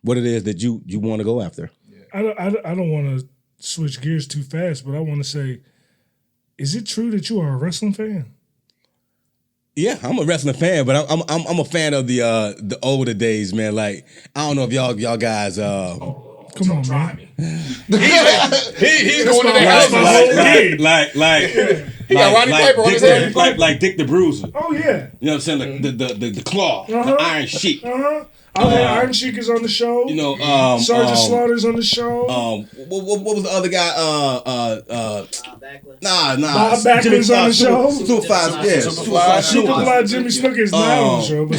what it is that you want to go after. I don't want to switch gears too fast, but I want to say, is it true that you are a wrestling fan? Yeah, I'm a wrestling fan, but I'm a fan of the older days, man. Like I don't know if y'all guys. Come on, man. He's going to the house. Like. He got Roddy Piper on his head. Like Dick the Bruiser. Oh yeah. You know what I'm saying? Like the claw, the Iron Sheik. Iron Sheik is on the show. You know, Sergeant Slaughter's on the show. What was the other guy? Bob Backlund's on the show. Superfly Jimmy Snuka is not on the show, but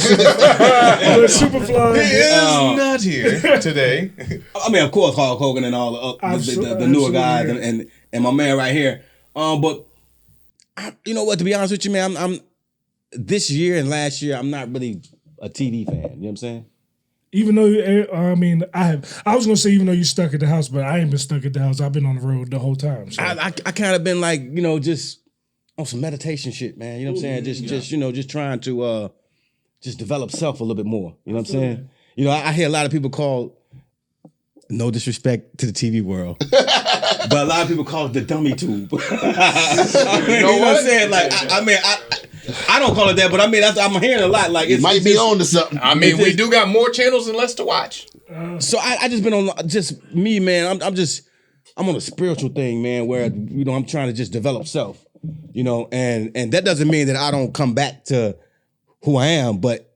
Superfly is not here today. I mean, of course, Hulk Hogan and all the newer guys and my man right here. But you know what? To be honest with you, man, I'm this year and last year, I'm not really a TV fan. You know what I'm saying? Even though, I was gonna say even though you stuck at the house, but I ain't been stuck at the house. I've been on the road the whole time. So. I kind of been like, you know, just on some meditation shit, man. You know what I'm saying? Just trying to just develop self a little bit more. You know what I'm saying? You know, I hear a lot of people call, no disrespect to the TV world, but a lot of people call it the dummy tube. You know what I'm saying? Like, I don't call it that, but I mean, I'm hearing a lot. Like, it might be on to something. I mean, we do got more channels and less to watch. So I just been on just me, man. I'm on a spiritual thing, man, where you know I'm trying to just develop self, you know, and that doesn't mean that I don't come back to who I am, but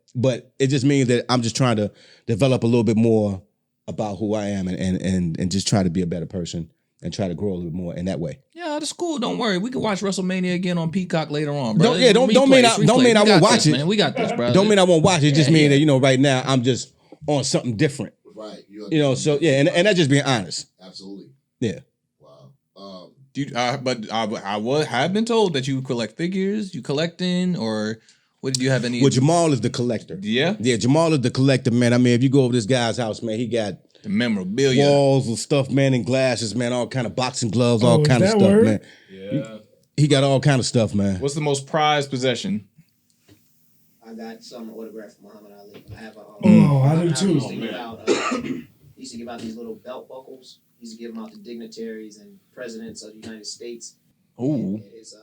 it just means that I'm just trying to develop a little bit more about who I am and just try to be a better person and try to grow a little bit more in that way. Yeah, that's cool. Don't worry. We can watch WrestleMania again on Peacock later on, bro. Don't mean I won't watch it. Man. We got this, bro. Don't mean I won't watch it. It just mean that, you know, right now I'm just on something different. Right. You know, so yeah, and that's just being honest. Absolutely. Yeah. Wow. have been told that you collect figures. You collecting, or what did you have any? Well, Jamal is the collector. Yeah? Jamal is the collector, man. I mean, if you go over this guy's house, man, he got The memorabilia. walls and stuff, man, and glasses, man, all kind of boxing gloves, all is kind of that stuff, word? man. Yeah. He got all kind of stuff, man. What's the most prized possession? I got some autograph from Muhammad Ali. I have a. I do too. He used to give out these little belt buckles. He used to give them out to dignitaries and presidents of the United States. Ooh. And his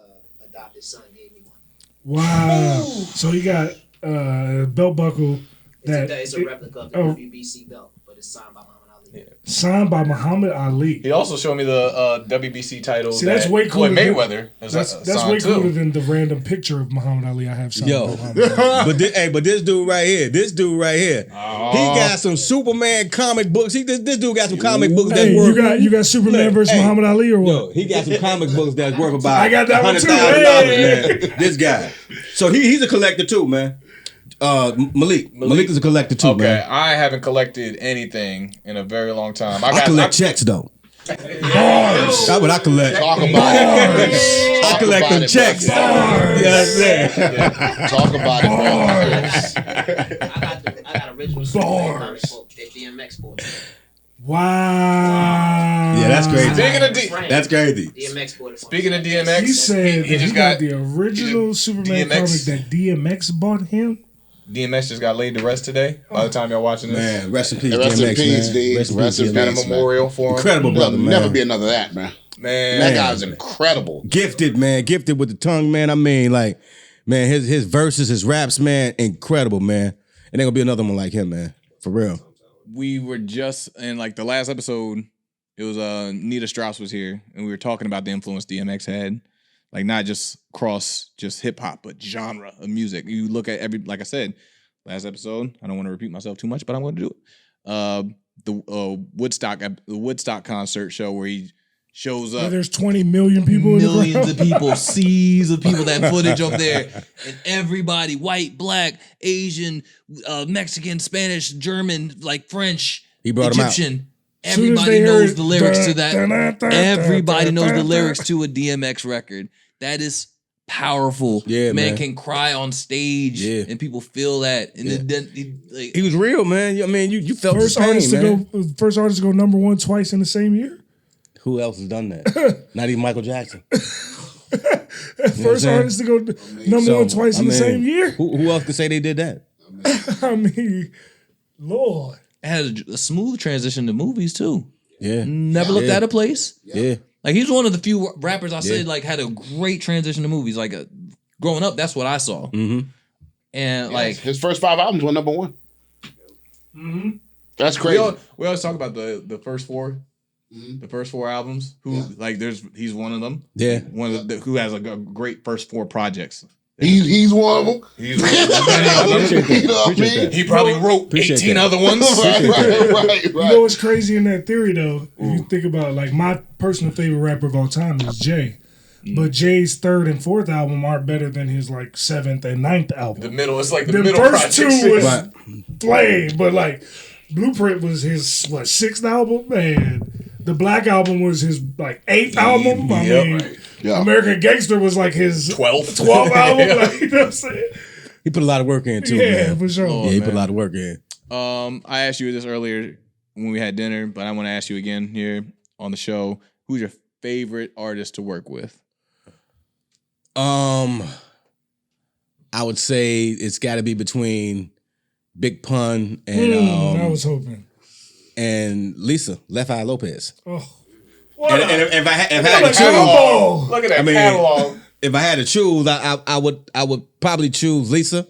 adopted son gave me one. Wow. So you got a belt buckle It's a replica of the WBC belt, but it's signed by Muhammad Ali. signed by Muhammad Ali. He also showed me the WBC title. See, that's way cooler. Floyd Mayweather. That's way cooler than the random picture of Muhammad Ali I have signed by Muhammad Ali. but this dude right here, he got some Superman comic books. This dude got some comic books that's Hey, worth. you got Superman versus Muhammad Ali or what? Yo, he got some comic books that's worth about I got that one too. $100,000, man. This guy. So he's a collector too, man. Malik is a collector too, Okay, man. I haven't collected anything in a very long time. I collect checks though. Bars. That's what I collect. Talk about it. I collect them checks. Yeah. Talk about it. I got original Superman comic book that DMX bought. Wow. Yeah, that's crazy. That's crazy. DMX bought it. Speaking of DMX, He said he that just he got got the original Superman DMX. comic that DMX bought him. DMX just got laid to rest today. By the time y'all watching this, Man, rest in peace, Rest in DMX, peace, man. D. Rest in got a peace, memorial for him. Incredible brother, There'll man. never be another of that, man. Man, That guy's incredible. Gifted, man. Gifted with the tongue, man. I mean, like, man, his verses, his raps, man, incredible, man. And there gonna be another one like him, man. For real. we were just in like the last episode. It was Nita Strauss was here, and we were talking about the influence DMX had, like not just just hip hop, but genre of music. You look at like I said, last episode. I don't want to repeat myself too much, but I'm going to do it. The Woodstock concert show where he shows up. Where there's 20 million people in the Millions crowd. of people, seas of people, that footage up there. And everybody, white, black, Asian, Mexican, Spanish, German, like French, He brought 'em out. Egyptian. Soon as Everybody they knows heard the lyrics to dun, dun, that. dun, Everybody dun, knows dun, the dun, lyrics dun. to a DMX record. That is powerful. Yeah, man. can cry on stage, Yeah. and people feel that. And then He was real, man. I mean, you felt First the pain, artist man. first artist to go number one twice in the same year. Who else has done that? Not even Michael Jackson. First saying? artist to go number one twice in the same year. Who else could say they did that? I mean, Lord. it had a smooth transition to movies too. Yeah. Never looked out of place. Yeah. Like he's one of the few rappers I said Yeah. like had a great transition to movies. Like growing up, that's what I saw. Mm-hmm. And like His first 5 albums were number one. Mm-hmm. That's we crazy. always talk about the first four. The first 4 albums. He's one of them. Yeah. One of who has a great first 4 projects. He's one of them. He's one of them. You know what I mean? He probably wrote Appreciate 18 that. other ones. Right. You know what's crazy in that theory though? If you think about like my personal favorite rapper of all time is Jay. But Jay's 3rd and 4th album aren't better than his like 7th and 9th album. The middle, it's like the The middle first 2 project. was flame, but like Blueprint was his 6th album, man. The Black album was his like 8th album. I mean, Yeah. American Gangster was like his 12th 12th album. Yeah. Like, you know what I'm saying? He put a lot of work in too, Yeah, man. for sure. Yeah, he put a man. lot of work in. I asked you this earlier when we had dinner, but I want to ask you again here on the show. Who's your favorite artist to work with? I would say it's got to be between Big Pun and I was hoping. and Lisa Left Eye Lopez. Oh, what? And if I had to Like, choose, oh, Look at that I mean, catalog. if I had to choose, I would probably choose Lisa.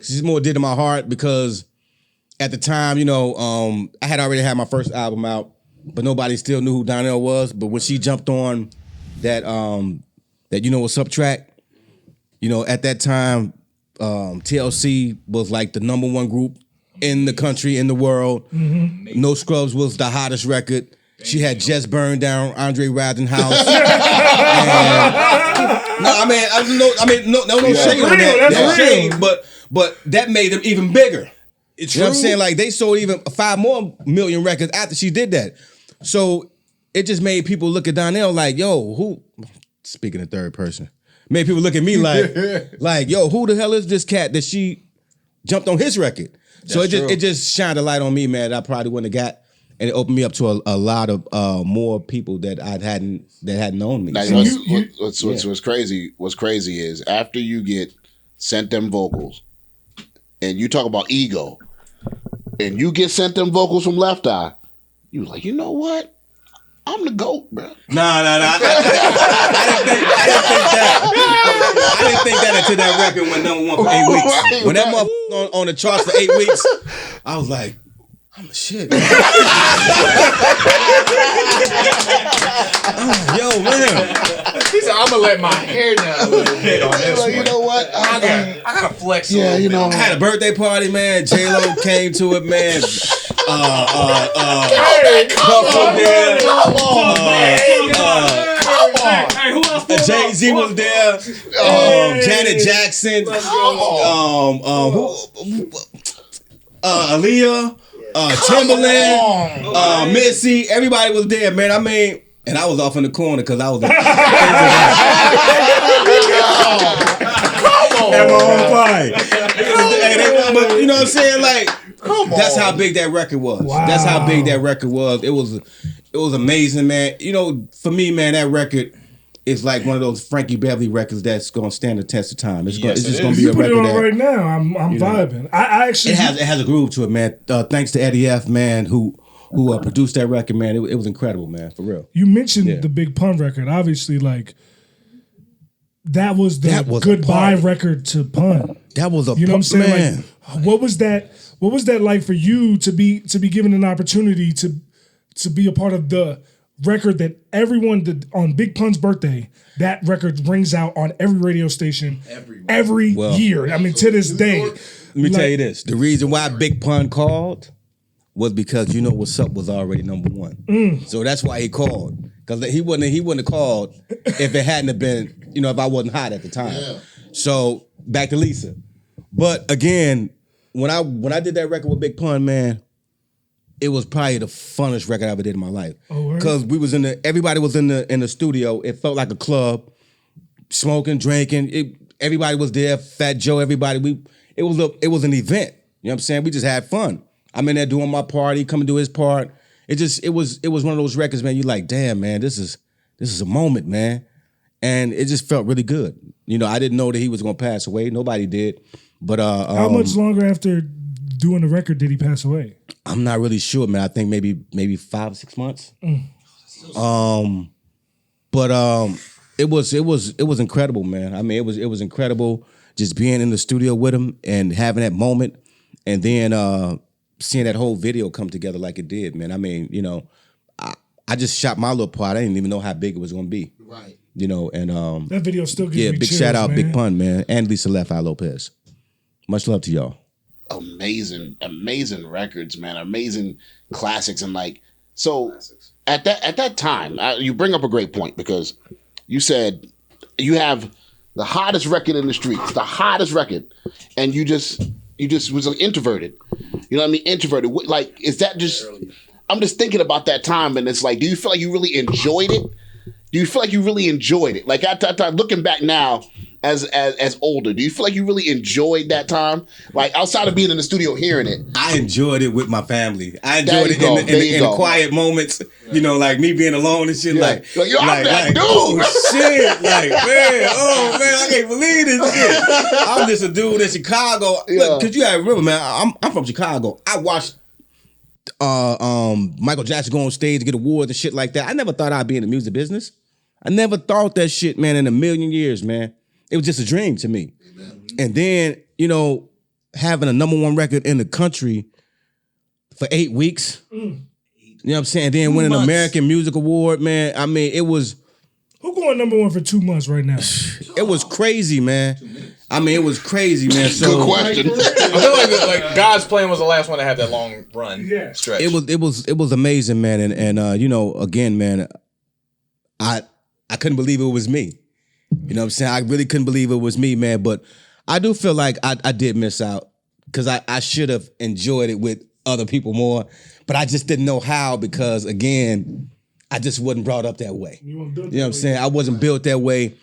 She's more dear to my heart because at the time, you know, I had already had my first album out, but nobody still knew who Donell was. But when she jumped on that You Know What's Up track, you know, at that time, TLC was like the number 1 group in the country, in the world. Mm-hmm. No Scrubs was the hottest record. She had just burned down Andre Rising House. No shade on that. That's real. Shade, but that made them even bigger. You know what I'm saying? Like they sold even 5 more million records after she did that. So it just made people look at Donell like, yo, who? Speaking in third person, made people look at me like, yo, who the hell is this cat that she jumped on his record? So it just shined a light on me, man. That I probably wouldn't have got, and it opened me up to a lot of more people that hadn't known me. Now, what's crazy is after you get sent them vocals, and you talk about ego, and you get sent them vocals from Left Eye, you was like, you know what? I'm the GOAT, bro. Nah. I didn't think that until that record went number one for 8 weeks. Right, when that motherfucker on the charts for 8 weeks, I was like, I'm the shit. Yo, man. He said, I'm gonna let my hair down a little bit on this one. You know what? I gotta flex a Yeah, little you bit. know. I had a birthday party, man. J-Lo came to it, man. Jay-Z was there. Janet Jackson. Aaliyah. Timberland. Missy. Everybody was there, man. I mean, and I was off in the corner because I was like, at my own party. But you know what I'm saying? Like, that's how big that record was. Wow. That's how big that record was. It was amazing, man. You know, for me, man, that record is like one of those Frankie Beverly records that's going to stand the test of time. It's just going to be You a put it record on that right now. I'm vibing. I actually it has a groove to it, man. Thanks to Eddie F, man, who produced that record, man. It was incredible, man, for real. You mentioned the Big Pun record. Obviously, like that was the goodbye record to Pun. That was a you know what I'm saying? man. Like, what was that like for you to be given an opportunity to be a part of the record that everyone did on Big Pun's birthday? That record rings out on every radio station every year. I mean, to this day. Let me tell you this: the reason why Big Pun called was because You Know What's Up was already number one. So that's why he called. Because he wouldn't have called if it hadn't have been, if I wasn't hot at the time. Yeah. So back to Lisa. But again, when I did that record with Big Pun, man, it was probably the funnest record I ever did in my life. Because everybody was in the studio. It felt like a club, smoking, drinking. Everybody was there. Fat Joe, everybody. It was an event. You know what I'm saying? We just had fun. I'm in there doing my part. He come and do his part. It was one of those records, man. You like, damn, man, this is a moment, man. And it just felt really good. I didn't know that he was gonna pass away. Nobody did. But how much longer after doing the record did he pass away? I'm not really sure, man. I think maybe 5 or 6 months. But it was incredible, man. I mean, it was incredible just being in the studio with him and having that moment, and then seeing that whole video come together like it did, man. I mean, I just shot my little part. I didn't even know how big it was gonna be. Right. And that video still gives me big chills, shout out, man. Big Pun, man, and Lisa Left Eye Lopez. Much love to y'all. Amazing records, man. Amazing classics, and at that time, you bring up a great point because you said you have the hottest record in the streets, the hottest record, and you just was introverted. You know what I mean? Introverted. Like, is that just? I'm just thinking about that time, and it's like, do you feel like you really enjoyed it? Do you feel like you really enjoyed it? Like, looking back now, as older, do you feel like you really enjoyed that time? Like, outside of being in the studio hearing it, I enjoyed it with my family. I enjoyed it in the quiet moments. Like me being alone and shit. Yeah. Like, yo, I'm that dude. Oh shit! Like, man, I can't believe this shit. I'm just a dude in Chicago. Look, cause you gotta remember, man, I'm from Chicago. I watched Michael Jackson go on stage to get awards and shit like that. I never thought I'd be in the music business. I never thought that shit, man, in a million years, man. It was just a dream to me. Amen. And then, having a number one record in the country for 8 weeks. You know what I'm saying? Then winning an American Music Award, man. I mean, it was... Who going number one for 2 months right now? It was crazy, man. I mean, it was crazy, man. So, good question. I feel like God's Plan was the last one that had that long run stretch. It was amazing, man. And again, man, I couldn't believe it was me. You know what I'm saying? I really couldn't believe it was me, man. But I do feel like I did miss out because I should have enjoyed it with other people more. But I just didn't know how because, again, I just wasn't brought up that way. You weren't built You know what I'm that way. saying? I wasn't built that way.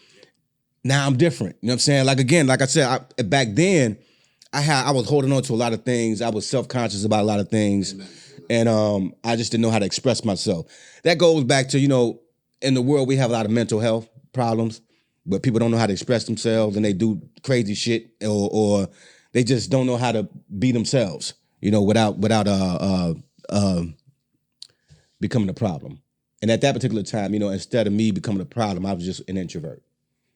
Now I'm different. You know what I'm saying? Like again, like I said, back then, I was holding on to a lot of things. I was self-conscious about a lot of things. And I just didn't know how to express myself. That goes back to, in the world we have a lot of mental health problems, but people don't know how to express themselves and they do crazy shit or they just don't know how to be themselves, without becoming a problem. And at that particular time, instead of me becoming a problem, I was just an introvert.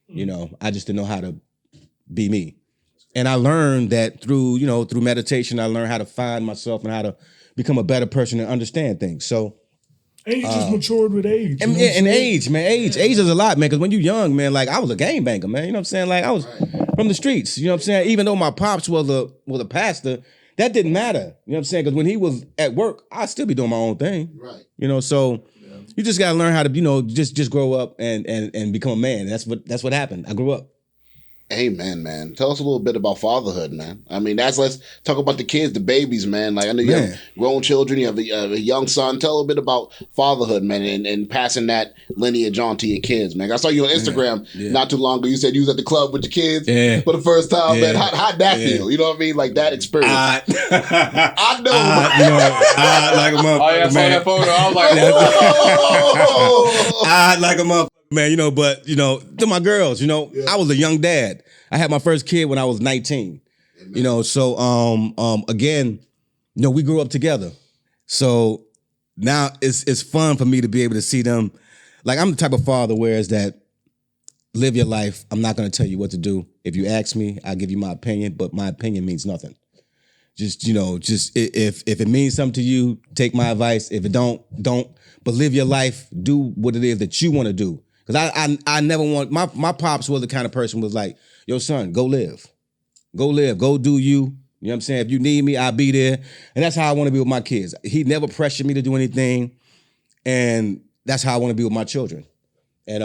I just didn't know how to be me. And I learned that through meditation, I learned how to find myself and how to become a better person and understand things. So, and you just matured with age. and age, man. Age is a lot, man. Because when you're young, man, like I was a game banker, man. You know what I'm saying? Like I was from the streets. You know what I'm saying? Even though my pops was a pastor, that didn't matter. You know what I'm saying? Because when he was at work, I'd still be doing my own thing. Right. So you just gotta learn how to, just grow up and become a man. That's what happened. I grew up. Amen, man. Tell us a little bit about fatherhood, man. I mean, let's talk about the kids, the babies, man. Like I know you have grown children, you have a young son. Tell a little bit about fatherhood, man, and passing that lineage on to your kids, man. I saw you on Instagram not too long ago. You said you was at the club with your kids for the first time, man. How'd that feel? You know what I mean? Like that experience. I know. Like a motherfucker, Oh yeah, I saw that photo. I was like, I like a motherfucker, man. But to my girls, I was a young dad. I had my first kid when I was 19. So again, we grew up together. So now it's fun for me to be able to see them. Like I'm the type of father where it's that live your life. I'm not going to tell you what to do. If you ask me, I'll give you my opinion, but my opinion means nothing. Just if it means something to you, take my advice. If it don't. But live your life. Do what it is that you want to do. Because I never want my pops was the kind of person who was like, yo, son, go live. Go do you. You know what I'm saying? If you need me, I'll be there. And that's how I want to be with my kids. He never pressured me to do anything. And that's how I want to be with my children. And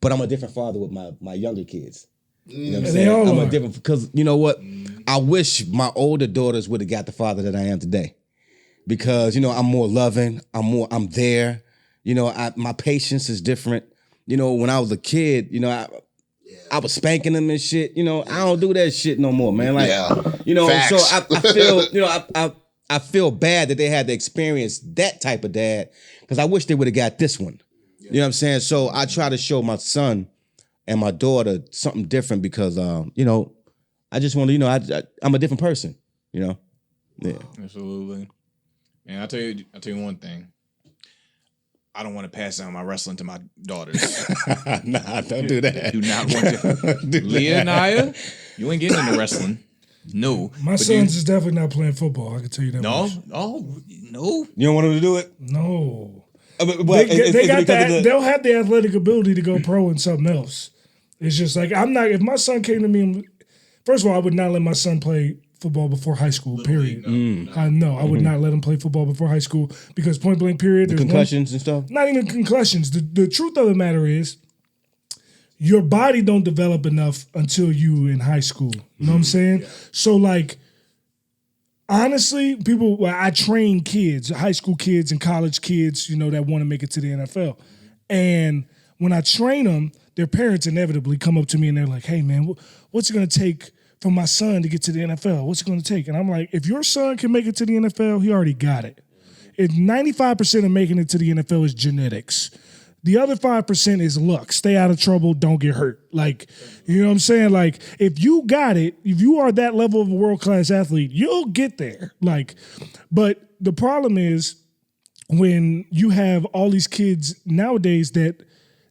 but I'm a different father with my younger kids. You know what I'm saying? I'm a different, because you know what? I wish my older daughters would have got the father that I am today. Because, I'm more loving, I'm there. My patience is different. When I was a kid, I was spanking them and shit. I don't do that shit no more, man. Like, Facts. so I feel, I feel bad that they had to experience that type of dad, because I wish they would have got this one. You know what I'm saying? So I try to show my son and my daughter something different because, I just want to, I'm a different person, Yeah. Absolutely. And I'll tell you one thing. I don't want to pass down my wrestling to my daughters. Nah, don't do that. Do not want to. Leah and Naya, you ain't getting into wrestling. No. My son's is definitely not playing football. I can tell you that. No? much. Oh, no. You don't want them to do it? No. They got that. They'll have the athletic ability to go pro in something else. It's just like if my son came to me, first of all, I would not let my son play football before high school, period. I would not let him play football before high school because point blank, period. The concussions and stuff? Not even concussions. The truth of the matter is, your body don't develop enough until you in high school. You know what I'm saying? Yeah. So like, honestly, I train kids, high school kids and college kids, that want to make it to the NFL. And when I train them, their parents inevitably come up to me and they're like, hey man, what's it going to take for my son to get to the NFL? What's it going to take? And I'm like, if your son can make it to the NFL, he already got it. 95% of making it to the NFL is genetics. The other 5% is luck. Stay out of trouble. Don't get hurt. Like, you know what I'm saying? Like, if you got it, if you are that level of a world-class athlete, you'll get there. Like, but the problem is when you have all these kids nowadays that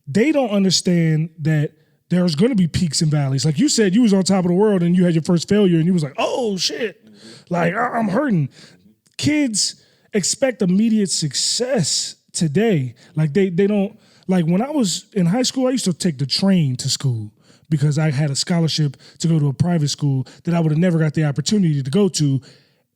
they don't understand that there's going to be peaks and valleys. Like you said, you was on top of the world and you had your first failure and you was like, oh, shit. Like, I'm hurting. Kids expect immediate success today. Like, they don't. Like, when I was in high school, I used to take the train to school because I had a scholarship to go to a private school that I would have never got the opportunity to go to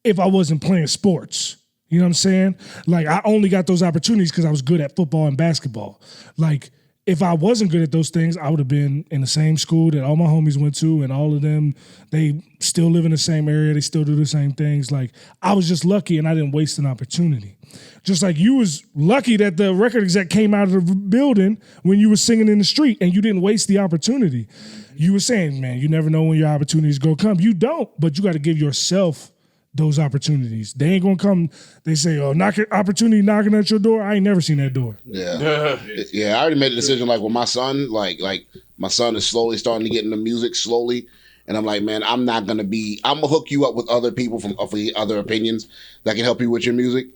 if I wasn't playing sports. You know what I'm saying? Like, I only got those opportunities because I was good at football and basketball. Like, if I wasn't good at those things, I would have been in the same school that all my homies went to, and all of them, they still live in the same area. They still do the same things. Like, I was just lucky, and I didn't waste an opportunity. Just like you was lucky that the record exec came out of the building when you were singing in the street, and you didn't waste the opportunity. You were saying, man, you never know when your opportunities go come. You don't, but you got to give yourself those opportunities. They ain't gonna come. They say, "Oh, opportunity knocking at your door." I ain't never seen that door. Yeah, yeah. I already made a decision. Like with my son, like my son is slowly starting to get into music slowly, and I'm like, man, I'm gonna hook you up with other people from other opinions that can help you with your music,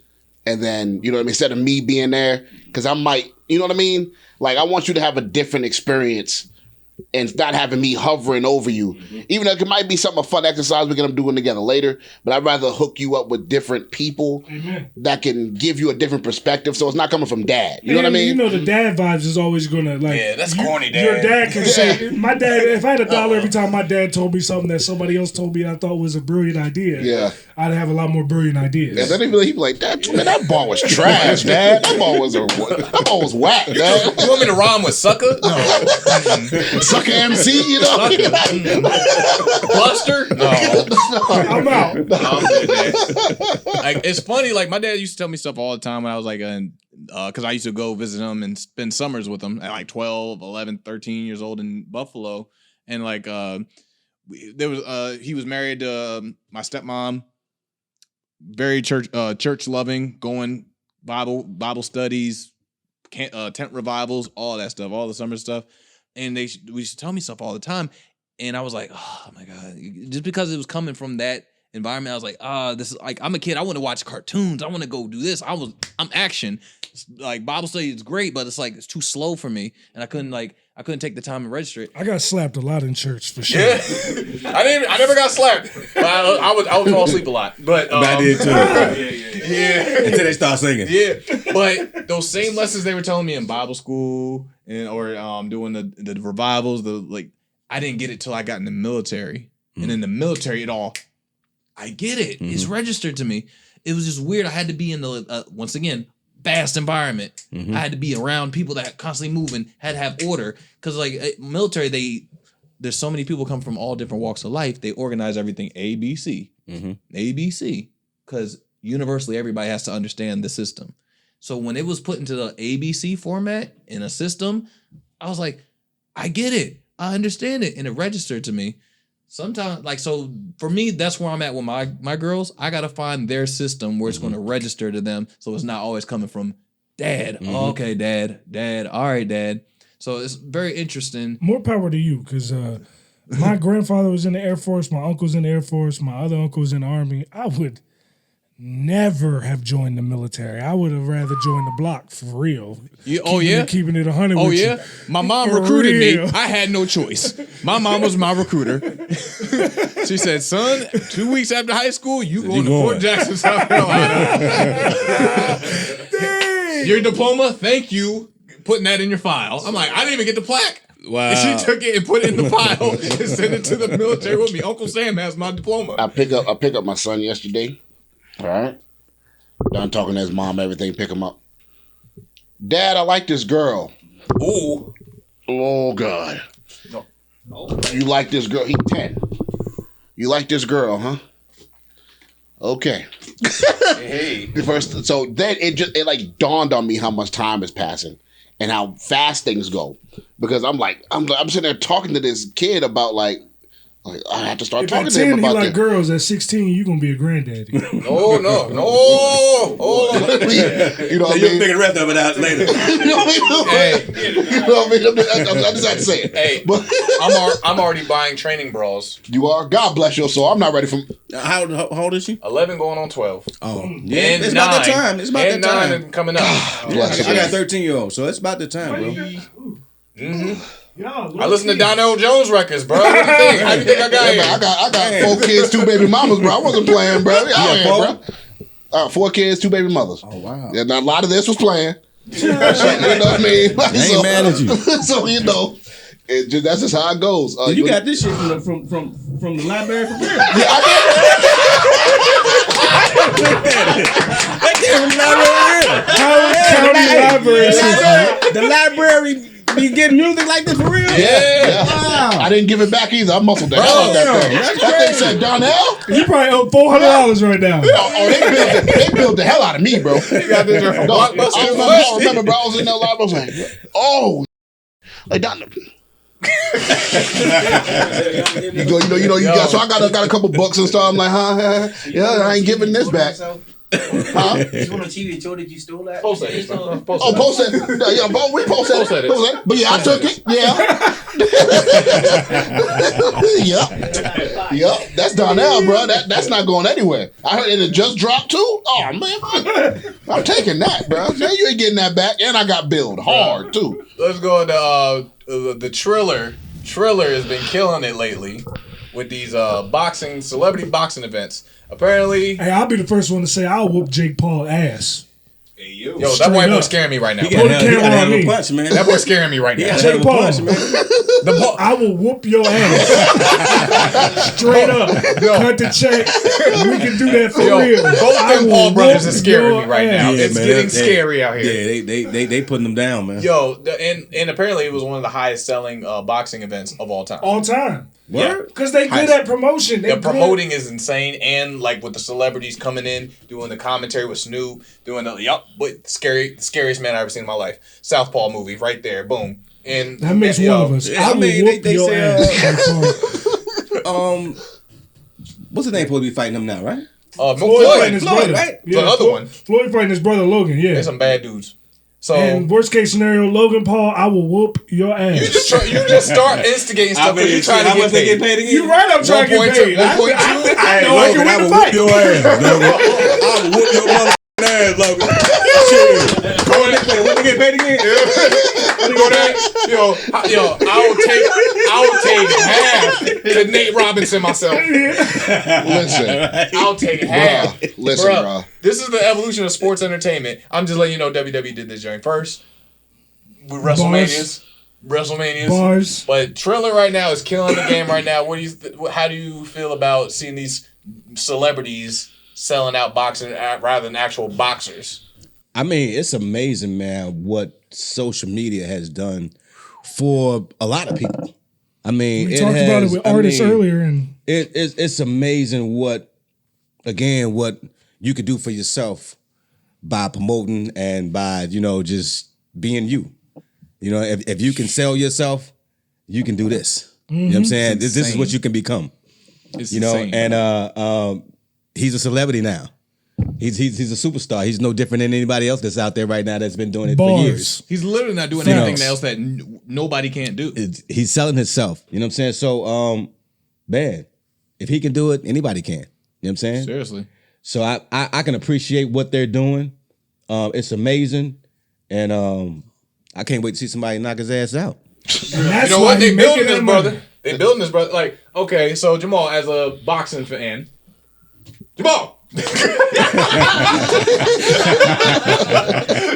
and then you know what I mean. Instead of me being there, because I might, you know what I mean. Like I want you to have a different experience. And not having me hovering over you. Even though it might be a fun exercise we're going to be doing together later, but I'd rather hook you up with different people that can give you a different perspective, so it's not coming from dad. You know what I mean? You know the dad vibes is always going to, like... Yeah, that's corny, dad. Your dad can say... My dad... If I had $1 every time my dad told me something that somebody else told me I thought was a brilliant idea, I'd have a lot more brilliant ideas. Yeah, then he'd be like, Dad, man, that ball was trash, Dad. That ball was whack, Dad. You want me to rhyme with sucker? No. Sucker MC, you know? Buster? No. I'm out. Like, it's funny, like my dad used to tell me stuff all the time when I was like, because I used to go visit him and spend summers with him at like 12, 11, 13 years old in Buffalo. And like, he was married to my stepmom, very church loving, going Bible studies, tent revivals, all that stuff, all the summer stuff. And we used to tell me stuff all the time. And I was like, oh my God, just because it was coming from that environment, I was like, this is like, I'm a kid. I want to watch cartoons. I want to go do this. I'm action. Like Bible study is great, but it's like, it's too slow for me. And I couldn't take the time to register it. I got slapped a lot in church for sure. Yeah. I never got slapped. But I would fall asleep a lot. But I did too. Yeah. Until they start singing. Yeah. But those same lessons they were telling me in Bible school or doing the revivals, I didn't get it till I got in the military. And in the military, I get it. Mm-hmm. It's registered to me. It was just weird. I had to be in the, once again, fast environment. Mm-hmm. I had to be around people that constantly moving, had to have order. Because like military, there's so many people come from all different walks of life. They organize everything ABC. Mm-hmm. ABC. Because universally, everybody has to understand the system. So when it was put into the ABC format in a system, I was like, I get it. I understand it. And it registered to me. Sometimes, so for me, that's where I'm at with my girls. I got to find their system where it's going to register to them. So it's not always coming from dad. Mm-hmm. Oh, okay, dad. All right, dad. So it's very interesting. More power to you, because my grandfather was in the Air Force. My uncle's in the Air Force. My other uncle was in the Army. I would never have joined the military. I would have rather joined the block for real. Keeping it 100 with you. My mom recruited me. I had no choice. My mom was my recruiter. She said, son, 2 weeks after high school, you going to Fort Jackson, South Carolina. Your diploma, thank you. Putting that in your file. I'm like, I didn't even get the plaque. Wow. And she took it and put it in the file and sent it to the military with me. Uncle Sam has my diploma. I pick up my son yesterday. All right. Done talking to his mom, everything, pick him up. Dad, I like this girl. Ooh. Oh, God. No. You like this girl? He's 10. You like this girl, huh? Okay. Hey. So then it like dawned on me how much time is passing and how fast things go. Because I'm sitting there talking to this kid about like I have to start talking to him about he like that. girls at 16, you gonna be a granddaddy. No. You know what I mean? You'll figure the rest of it out later. You know what I mean? You know what I mean? I just had to say it. Hey, but I'm already buying training bras. You are? God bless your soul. I'm not ready for. How old is she? 11 going on 12. Oh, yeah. And it's about that time. It's about that time. 9 coming up. I got a 13-year-old, so it's about the time, bro. Mm-hmm. I listen to Donell Jones records, bro. What do you think? How do you think I got here? I got 4 kids, 2 baby mamas, bro. I wasn't playing, bro. Bro. 4 kids, 2 baby mothers. Oh, wow. Yeah, now, a lot of this was playing. You know what I mean? I ain't mad at you. So, that's just how it goes. You got this shit from the library for real? Yeah, That came from the library. County library. The library You getting music like this for real? Yeah. Wow. I didn't give it back either. I muscled the hell out of that thing. That thing said, Donell? You probably owe $400 right now. They built the hell out of me, bro. You got this from No, I Blockbuster. remember, bro, I was in that live. I was like, oh, like that. You got. So I got a couple bucks and stuff. I'm like, huh? Yeah, I ain't giving this back. Huh? You want to TV show that you stole that? Post that. Oh, post that. Yeah, we post that. But yeah, I took it. Yeah. Yep. That's Donell, bro. That's not going anywhere. I heard it just dropped too. Oh man, I'm taking that, bro. Now you ain't getting that back, and I got billed hard too. Let's go into the Triller. Triller has been killing it lately with these celebrity boxing events. Apparently, Hey, I'll be the first one to say I'll whoop Jake Paul ass. yo, that white boy scaring me right now. He Bro. got camera on a me. punch, man. That boy scaring me right now. Jake Paul. Punch, man. I will whoop your ass. Straight up. Cut the check. We can do that for real. Both I them will Paul brothers whoop are scaring me your right now. ass. It's man, getting they- scary out here. Yeah, they putting them down, man. Yo, and apparently it was one of the highest selling boxing events of all time. All time. Yeah. Because they good at promotion. The promoting is insane, and like with the celebrities coming in, doing the commentary with Snoop, doing the scariest man I've ever seen in my life. Southpaw movie, right there, boom. And That makes one of us. Yeah, I will whoop they your say, ass. Jake Paul. What's his name supposed to be fighting him now, right? Floyd Floyd, fighting his brother. right? The other one. Floyd fighting his brother Logan, yeah. They're some bad dudes. So And worst case scenario, Logan Paul, I will whoop your ass. you just start instigating stuff because you're trying to get paid. again? You're right, I'm trying to get paid. I know I can win the fight. your ass, Logan. I will whoop your motherfucking ass, Logan. Shit. When they get paid again? Go there, yo, I'll take half to Nate Robinson myself. Listen, I'll take half. listen, bro. This is the evolution of sports entertainment. I'm just letting you know WWE did this joint first with WrestleManias. Bars. But Triller right now is killing the game right now. How do you feel about seeing these celebrities selling out boxing rather than actual boxers? I mean, it's amazing, man, what social media has done for a lot of people. I mean, We talked about it with artists earlier, and It's amazing what you could do for yourself by promoting and by, just being you. If you can sell yourself, you can do this. You know what I'm saying? This is what you can become. It's insane. And he's a celebrity now. He's a superstar. He's no different than anybody else that's out there right now that's been doing it for years. He's literally not doing Facts. anything else that nobody can't do. He's selling himself. You know what I'm saying? So, man, if he can do it, anybody can. You know what I'm saying? Seriously. So I can appreciate what they're doing. It's amazing. And I can't wait to see somebody knock his ass out. that's You know why what? They he building making this, that brother. money. They building this, brother. Like, okay, so Jamal, as a boxing fan, Jamal.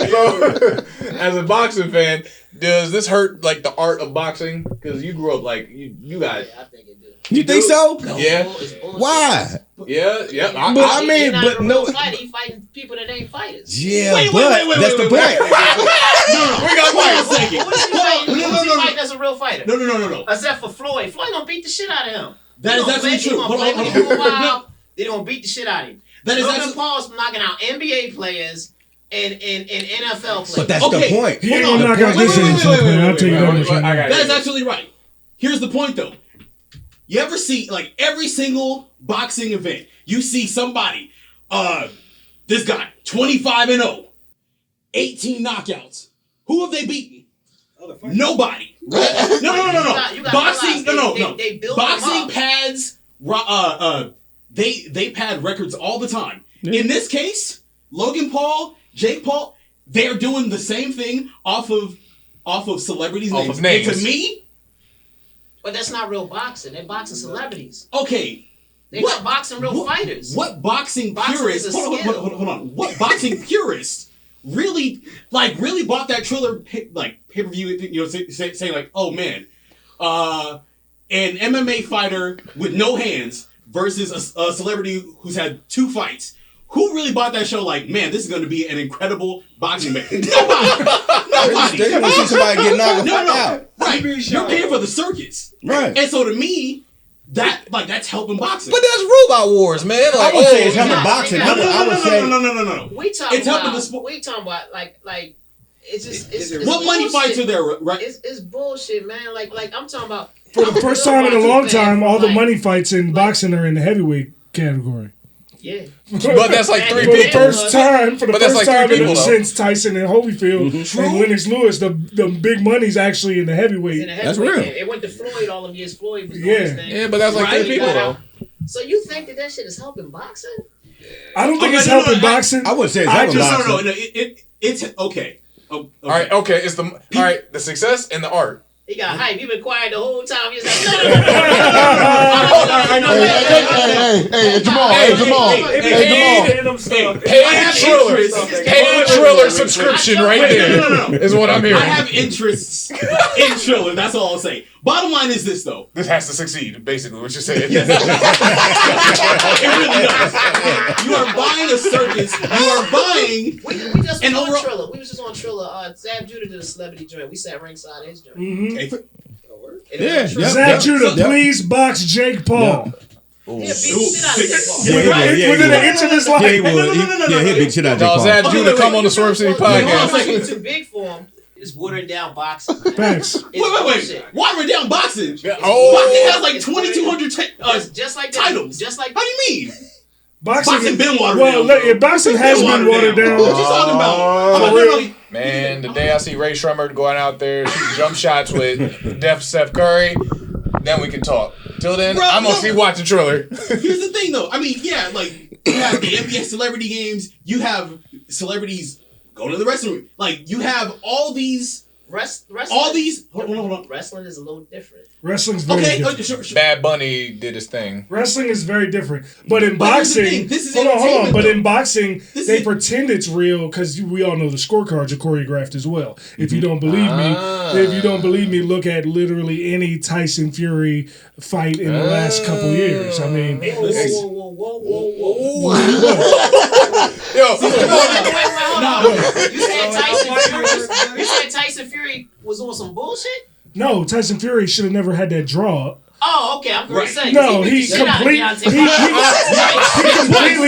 So, as a boxing fan, does this hurt like the art of boxing? Because you grew up like you got. I think it did. You think so? Yeah. It's bullshit. Why? Yeah. But I mean, You're not but a no. real fighter. You fighting people that ain't fighters. Yeah, that's the point. We got Wait a second. Who is he fighting? Who is he fighting as a real fighter? No. Except for Floyd. Floyd gonna beat the shit out of him. That is absolutely true. Hold on. They gonna beat the shit out of him. That is Logan absolutely. Paul's knocking out NBA players and NFL players. But that's Okay. the point. He ain't Hold gonna on. knock out this Wait, NFL player. I'll tell you that much right now. got That is absolutely right. Here's the point, though. You ever see, like, every single boxing event, you see somebody, this guy, 25-0, 18 knockouts. Who have they beaten? Nobody. No. You gotta Boxing, realize no. they build Boxing them up. pads, they pad records all the time. In this case, Logan Paul, Jake Paul, they're doing the same thing off of celebrities' Off names. of names. And to me, But that's not real boxing. They're boxing celebrities. okay. They're not boxing real fighters. What boxing Boxing purists? is a Hold skill. on. What boxing purists really bought that Triller pay-per-view? Saying like, oh man, an MMA fighter with no hands versus a celebrity who's had 2 fights. who really bought that show? Like, man, this is going to be an incredible boxing match. Nobody. They want to see somebody get knocked the fuck No. out. Right. You're paying for the circus. Right. And so to me, that's helping boxing. But that's Robot Wars, man. Like, I would say it's helping boxing. no. No. We talking It's helping about. the sport. We talking about like. It's just. It's What money bullshit. fights are there, right? It's bullshit, man. Like I'm talking about. For the first time in a long time, all the like, money fights in boxing are in the heavyweight category. Yeah. But that's like 3 For the people. first time, But that's like 3 people, though. since Tyson and Holyfield and Lennox Lewis, the big money's actually in the heavyweight. In the That's heavyweight, real. It went to Floyd all them years. Floyd was doing Yeah. his thing. Yeah, but that's like Right. 3 people, though. So you think that shit is helping boxing? I don't think Okay, it's no, helping no, boxing. I wouldn't say it's I helping just- boxing. No. It's okay. Oh, okay. All right, okay. It's the success and the art. He got hype. He been quiet the whole time. He's like, Hey, Jamal. Paid Triller subscription right there No. is what I'm hearing. I have interests in Triller. That's all I'll say. Bottom line is this, though. This has to succeed, basically, what you're saying. It really does. You are buying a circus. You are buying. we just And was on overall- Triller. We was just on Triller. Sam Judah did a celebrity joint. We sat ringside of his joint. Mhm. Hey, And it was on Triller. Zach Judah, Yep. please box Jake Paul. He beat the shit out of Jake Paul. Within an inch of his life. Yeah, he would. No. Yeah, he'd big shit out of No, Jake Zach Paul. Judah, come on the Swerve City Well, Podcast. it's too big for him. It's watering down boxing. Thanks. It's Wait. bullshit. Watering down boxing. Oh. Boxing has like It's 2,200 It's just like that. titles. Just like How do you mean? Boxing been watered well, down. boxing has been watered down. What you talking about? No. Man, the day I see Ray Shremmer going out there shooting jump shots with Def Steph Curry, then we can talk. Till then, Bro, I'm going to no. see watching Triller. Here's the thing, though. I mean, yeah, like you have the NBA celebrity games. You have celebrities going to the wrestling room. Like you have all these. wrestling. All these. Hold on. Wrestling is a little different. Wrestling's very Okay, different. sure. Bad Bunny did his thing. Wrestling is very different. But in But here's the boxing, thing, this is hold on. entertainment, But though. in boxing, This they is- pretend it's real because we all know the scorecards are choreographed as well. If you don't believe me, look at literally any Tyson Fury fight in the last couple years. I mean, Whoa. Yo, come on. Hold on. You said Tyson Fury was on some bullshit? no, Tyson Fury should have never had that draw. Oh, okay. I'm going to say. No, he beat the shit out of completely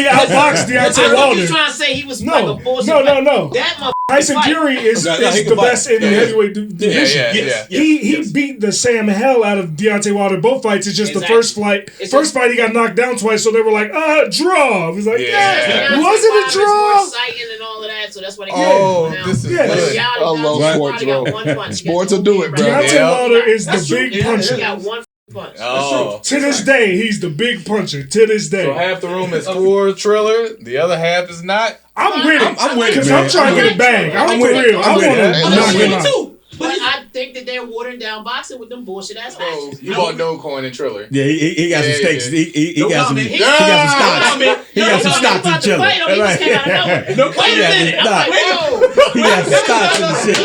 outboxed Deontay I was Wilder. just trying to say he was No, like a bullshit. no. That motherfucker. Tyson fight. Fury is he the can fight. best in the heavyweight division. Yeah. He beat the Sam hell out of Deontay Wilder both fights. It's just Exactly. the first fight. It's First fight he got knocked down twice, so they were like, draw. It was like, Yeah. Deontay was it a Wilder's more draw? exciting and all of that, so that's why they Oh, got this is Yeah. good. I love sports, bro. Sports will do it, bro. Deontay Yeah. Wilder is the That's true. big Yeah, puncher. He got one punch. Oh. To this day, he's the big puncher. To this day. So half the room is for Triller, the other half is not. I'm with it. I'm with it, Because man. I'm trying to get a bag. I'm for with it. real. I I'm want with to it. Hey, knock listen, him Me out. too. But I think that they're watering down boxing with them bullshit ass Bro, matches. you bought no coin in Triller. Yeah, he got some Yeah, stakes. yeah. He No got some. comment. He got some stocks. comment. He got some stocks in about to Triller. fight him, he just came out of nowhere. No, wait a Yeah, minute. nah. I'm like, whoa. He got some stocks in the shit.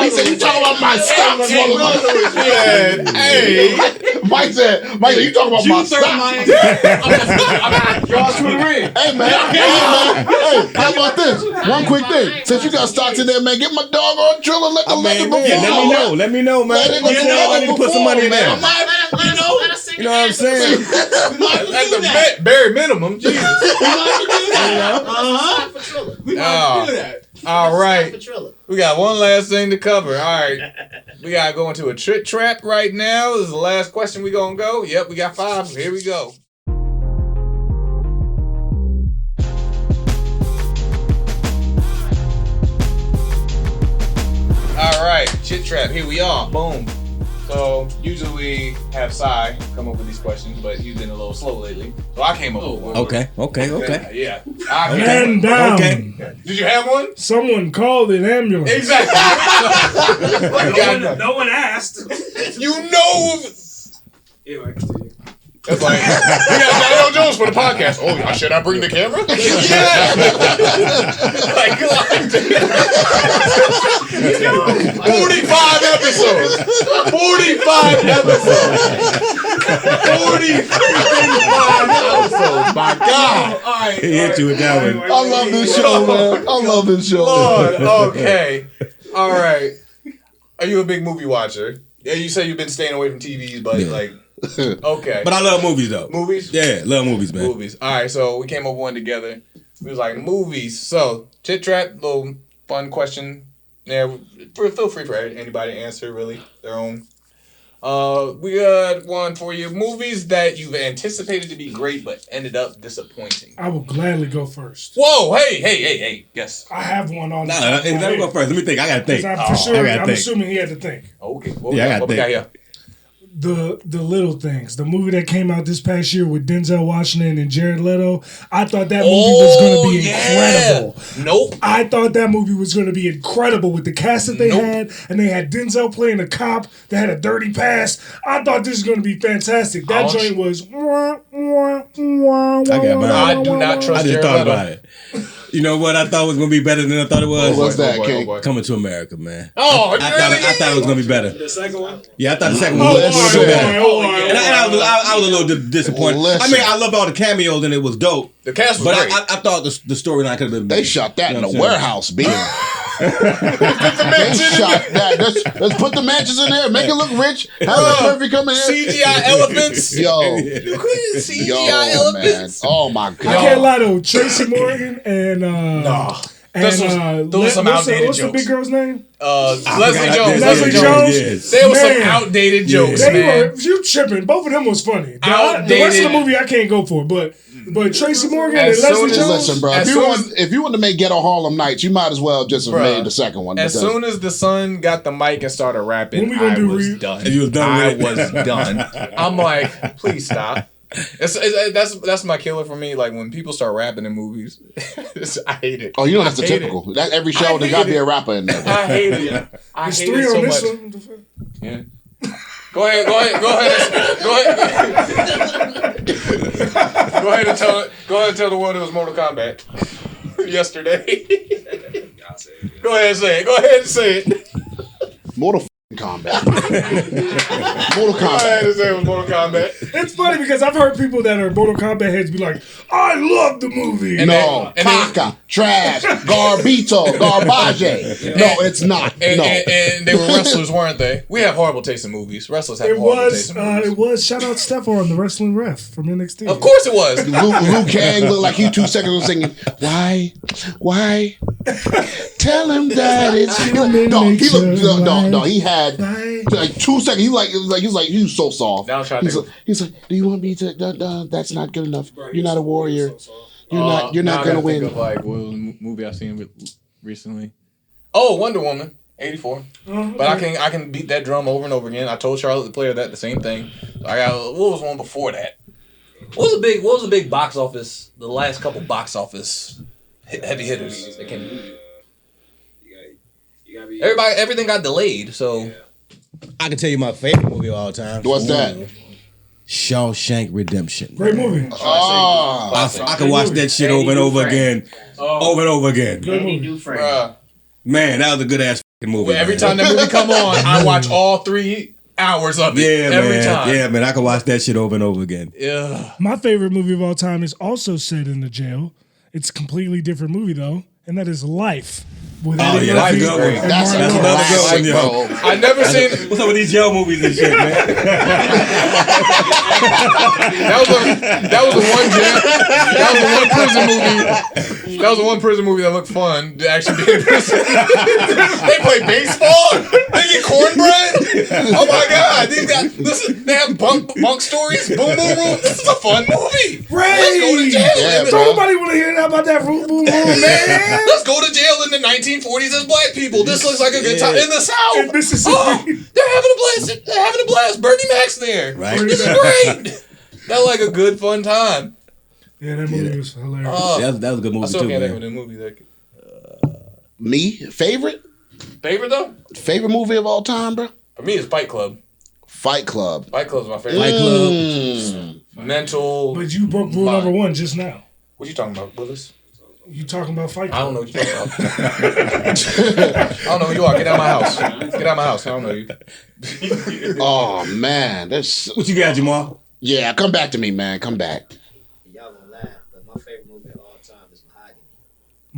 He said, you talking about my stocks, motherfucker. Hey. Mike said, you talking about my June 3rd, stocks. Y'all to the ring. Hey, man. Hey, how about this? One quick thing. Since you got stocks in there, man, get my dog on Triller. Let the I mean, legend man, perform. let me know, man. Let Let him me put some money in there. I'm not, you know, Let us sing You know what I'm saying? we might have to At do the that. bare minimum, Jesus. We might have to do that. Stop for Triller. We might have to do that. All Stop right. for Triller. We got one last thing to cover. All right. We got to go into a trick trap right now. This is the last question we going to go. Yep, we got 5. Here we go. All right, chit trap. Here we are. Boom. So usually we have Sai come up with these questions, but he's been a little slow lately. So I came up with one. Okay. Yeah. I Man down. Okay. Did you have one? Someone called an ambulance. Exactly. No one asked. You know. Ew, I can see it. That's like, we got Donell Jones for the podcast. Oh, should I bring the camera? Yeah. Like, 45 episodes. 45 episodes. 45 episodes. My God. All right. He hit you with that one. I love this show, man. I love this show. Lord, okay. All right. Are you a big movie watcher? Yeah, you say you've been staying away from TVs, but like, okay. But I love movies though. Movies? Yeah, love movies, man. Movies. All right, so we came up with one together. We was like, movies. So, chit chat, little fun question. Yeah, feel free for anybody to answer, really, their own. We got one for you. Movies that you've anticipated to be great but ended up disappointing. I will gladly go first. Whoa, hey. Yes. I have one on. Let me go first. Let me think. I gotta think. I'm assuming he had to think. Okay. I gotta think. Got here? The Little Things, the movie that came out this past year with Denzel Washington and Jared Leto. I thought that movie was going to be incredible. Nope. I thought that movie was going to be incredible with the cast that they had, and they had Denzel playing a cop that had a dirty past. I thought this was going to be fantastic. That joint was. I got mine. I do not trust I just Jared thought Leto. about it. You know what? I thought was gonna be better than I thought it was. What's that, King? Coming to America, man. Oh, I thought it was gonna be better. The second one? Yeah, I thought the second one was Listen. better. And Oh, I was a little disappointed. Listen. I mean, I loved all the cameos and it was dope. The cast was But great. I thought the storyline could have been better. They shot that You in know a what I'm saying? warehouse, B. They shot that. Let's put the matches in there. Make it look rich. Have Murphy come in here. CGI elephants. Yo. You couldn't CGI Yo, man. elephants. Oh, my I God. can't lie though. Tracy Morgan and Those was some outdated what's jokes. the big girl's name? Leslie Jones. Leslie Jones. Yes. There was some Man. outdated jokes, They man. were you tripping. Both of them was funny. The rest of Outdated. the movie I can't go for, but Tracy Morgan As and soon Leslie as- Jones. Listen, bro. As If you want to make Ghetto Harlem Nights, you might as well just have Bruh. made the second one. As because- soon as the son got the mic and started rapping, When we gonna I do was re- done. And you was done I with it? was done. I'm like, please stop. That's my killer for me. Like when people start rapping in movies, I hate it. Oh, you know that's I the hate typical. it. That every show I there hate got to be it. a rapper in there. I hate it. I There's hate 3 it so on this much. one. Yeah. Go ahead. Go ahead and tell the world it was Mortal Kombat yesterday. Go ahead and say it. Go ahead and say it. Mortal Kombat. Mortal Go ahead Kombat. and say it was Mortal Kombat. It's funny because I've heard people that are Mortal Kombat heads be like, I love the movie. And No, then- caca, trash, garbito, garbage. No, it's not. And, No. and they were wrestlers, weren't they? We have horrible taste in movies. Wrestlers have It horrible taste was, in movies. shout out Stephon, the wrestling ref from NXT. Of course it was. Luke Kang looked like he 2 seconds was singing, why? Tell him that it's Human no, he looked, nature, no, he had Right. like 2 seconds. He was so soft. Now I'm trying to think He's like, do you want me to? That's not good enough. You're not a warrior. You're now not I gonna gotta think win. of, like, what was the movie I've seen recently? Oh, Wonder Woman, 84. But I can beat that drum over and over again. I told Charlotte the player that the same thing. I got what was one before that? What was a big box office? The last couple box office heavy hitters that came. You gotta be. Everything got delayed. So I can tell you my favorite movie of all time. What's that? Shawshank Redemption. Great movie. Oh, I can watch that shit over and over again. Over and over again. Danny Dufresne. bruh, Man, that was a good ass movie. every man. time that movie come on, I watch all 3 hours of it. Yeah, every man. time. Yeah, man. I can watch that shit over and over again. Yeah. My favorite movie of all time is also set in the jail. It's a completely different movie though, and that is Life. With Oh, Eddie yeah, that's a Murphy good one. and that's Martin a Lawrence. another good one, classic, yo. bro. I never seen. What's up with these jail movies and shit, man? That was the one jail. That was the one prison movie. That was the one prison movie that looked fun to actually be in prison. They play baseball. They get cornbread. Oh my god! These guys. They have bunk stories. Boom boom room. This is a fun movie. Let's go to jail. Yeah, in the- bro. Nobody want to hear about that root boom boom, man. Let's go to jail in the 1940s as black people. This looks like a good time in the South. In Mississippi. Oh, they're having a blast. They're having a blast. Bernie Mac's there. Right. This is great. That like a good fun time. Yeah, that movie was hilarious. That was a good I movie still too, can't think of man. the movie that. Me favorite Favorite movie of all time, bro. for me is Fight Club. Fight Club. Fight Club is my favorite. Fight Club. Mental. But you broke rule number 1 just now. What you talking about, Willis? You talking about Fight I Club. don't know what you talking about. I don't know who you are. Get out of my house. Get out of my house. I don't know you. Oh man, that's What you got, Jamal? yeah. Come back to me, man. Come back. Y'all gonna laugh, but my favorite movie of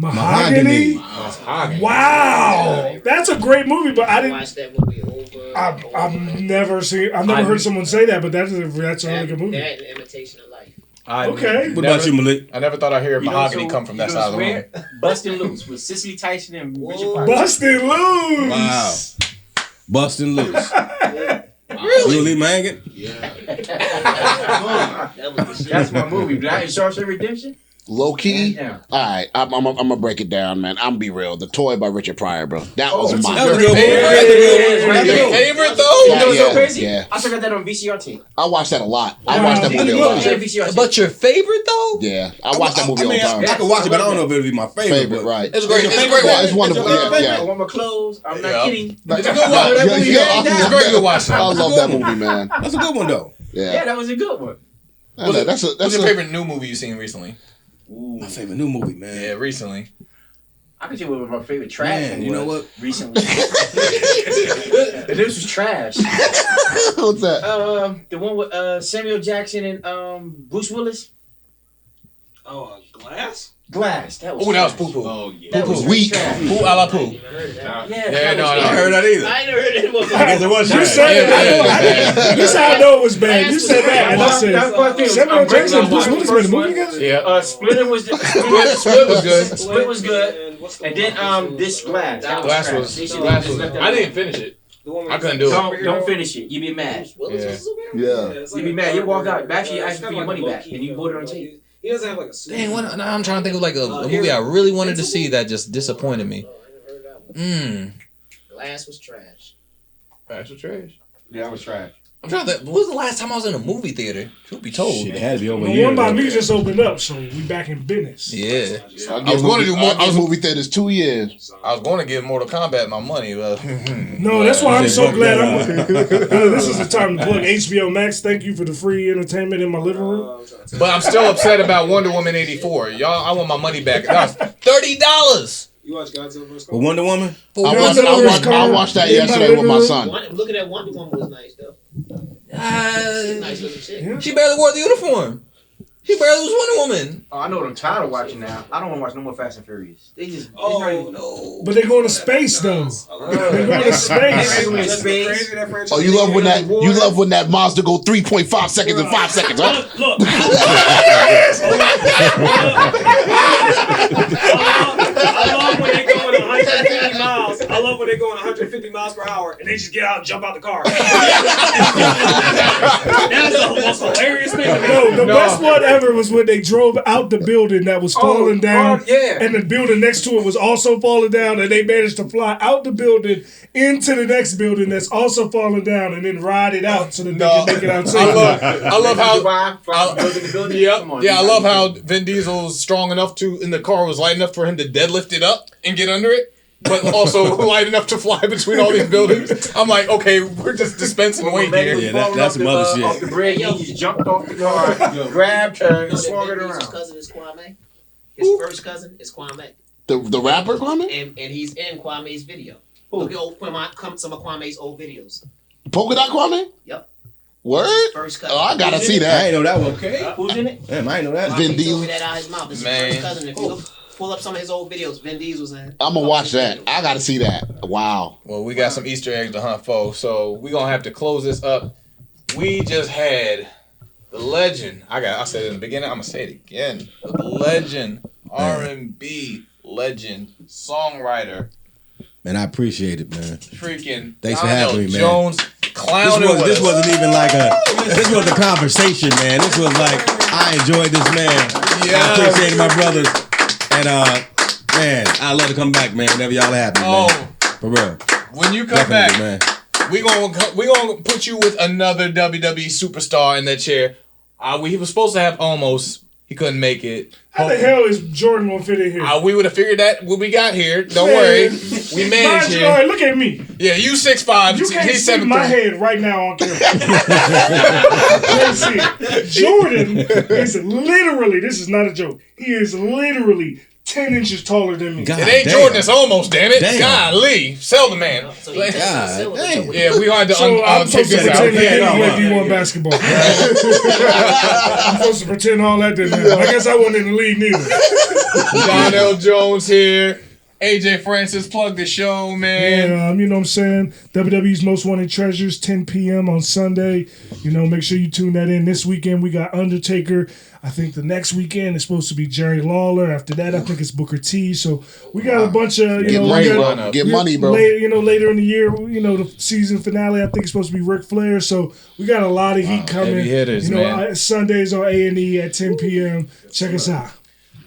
Mahogany. Wow, that's a great movie, but I didn't watch that movie over. I've never heard someone say that, but that's a really good movie. That and Imitation of Life. Okay. What about you, Malik? I never thought I'd hear Mahogany come from that side of the room. Bustin' Loose with Cicely Tyson and Richard Pryor. Bustin' Loose. Wow. Bustin' Loose. Really? Mangan? Yeah. That's my movie. That is Shawshank Redemption. Low key. Yeah. All right, I'm gonna break it down, man. I'm gonna be real. The Toy by Richard Pryor, bro. That was my favorite though. You know what's so crazy? Yeah. I still got that on VCR tape. I watched that a lot. I watched that movie a lot. But your favorite though? Yeah, I watched that movie all the time. I can watch it, but I don't know if it would be my favorite. Right? It's great. It's a great Yeah, one. it's wonderful. I want my clothes. I'm not kidding. It's a good watch. It's a great good watch. I love that movie, man. That's a good one though. Yeah, that was a good one. That's What's your favorite new movie you've seen recently? My favorite new movie, man. Yeah, recently. I can tell you what my favorite trash Man, you know what? recently. This was trash. What's that? The one with Samuel Jackson and Bruce Willis. Oh, Glass? Glass. That was. Oh, that was trash. poo poo. Oh, yeah. That was Weak. trash. Poo a la poo. Yeah, Yeah, no, I ain't heard that either. I ain't never heard that one. I guess it was You trash. said it. This is how I know it was bad. You said that, and I said Samuel Jackson and Bruce Willis made a movie together. Yeah. Split was Split was good. Split was good. And then this Glass. That Glass trash. was. They should've Glass just was. left that I didn't finish it. I couldn't do it. Don't finish it. You be mad. Yeah. You be mad. You walk out. Actually, you ask for your money back, and you bought it on tape. He doesn't have like a suit. Dang, now I'm trying to think of like a movie I really wanted to see that just disappointed me. Glass was trash. Glass was trash. Yeah, that was trash. I'm trying to think, when was the last time I was in a movie theater? Truth be told. Shit, it had to be over a The year one by ago. me just opened up, so we back in business. Yeah. I was going to do more. I was movie theaters 2 years. I was going to give Mortal Kombat my money, but No, that's why I'm so glad this is the time to plug HBO Max. Thank you for the free entertainment in my living room. but I'm still upset about Wonder Woman 84. Y'all, I want my money back. That was $30. You watch Godzilla vs. But Wonder Woman? For I $1 watched that in my yesterday with my living son. Looking at Wonder Woman was nice though. Nice looking shit. Yeah. She barely wore the uniform. She barely was Wonder Woman. Oh, I know what I'm tired of watching now. I don't want to watch no more Fast and Furious. They just. Oh, No. But they're going to space though. They're going to space. Oh, you love when that monster go 3.5 seconds in 5 seconds, huh? Look. I love when they go 150 miles. I love when they go 150 miles per hour and they just get out and jump out the car. That's the most hilarious thing to me. No, the best one ever was when they drove out the building that was falling down, yeah. and the building next to it was also falling down, and they managed to fly out the building into the next building that's also falling down, and then ride it out so that they can make it out safe. I love how. I love how. how Vin Diesel's strong enough to in the car was light enough for him to deadlift it up and get under it, but also light enough to fly between all these buildings. I'm like, okay, we're just dispensing weight here. Yeah, that's some other shit. Off the bridge, he just jumped off the car, grabbed her, and swung it His around. cousin is Kwame. His first cousin is Kwame, The rapper, Kwame? and he's in Kwame's video. Look at some of Kwame's old videos. Polka Dot Kwame? Yep. Word? First cousin. Oh, I gotta see I that. ain't know that one. Okay. Who's in it? Damn, I ain't know that. Vin He told Diesel. me that out of his mouth. This is Man. his first cousin. If you pull up some of his old videos, Vin Diesel's in. I'm gonna watch that. I gotta see that. Wow. Well, we got some Easter eggs to hunt for, so we're gonna have to close this up. We just had the legend. I said it in the beginning. I'm gonna say it again. The legend, R&B legend, songwriter, Man, I appreciate it, man. freaking Thanks for Donell having me, man. Jones clowning with This us. wasn't even like this was a conversation, man. This was like, I enjoyed this, man. Yeah. I appreciate my brothers. And, man, I love to come back, man, whenever y'all have me, man. For real. When you come Definitely, back, man. we gonna put you with another WWE superstar in that chair. He was supposed to have Almost. He couldn't make it. How the hell is Jordan gonna fit in here? We would have figured that when we got here. Don't Man. worry, we managed Mind you, here. all right, look at me. Yeah, you 6'5". You can't He's see 7'3". my head right now on camera. You can't see it. Jordan is literally, this is not a joke, he is literally 10 inches taller than me. God It ain't damn. Jordan, it's almost, damn it. Damn. Golly. Sell the man. So you God damn. Yeah, we had to So I'm take supposed to this out. pretend that Yeah, anyway no, D1 basketball. I'm supposed to pretend all that didn't happen. I guess I wasn't in the league neither. Donell Jones here. AJ Francis, plug the show, man. Yeah, you know what I'm saying? WWE's Most Wanted Treasures, 10 p.m. on Sunday. You know, make sure you tune that in. This weekend, we got Undertaker. I think the next weekend is supposed to be Jerry Lawler. After that, I think it's Booker T. So we got a bunch of, Get money, bro. Get money, bro. Later in the year, the season finale, I think it's supposed to be Ric Flair. So we got a lot of heat coming. heavy hitters, man. Sundays on A&E at 10 p.m. Check us out.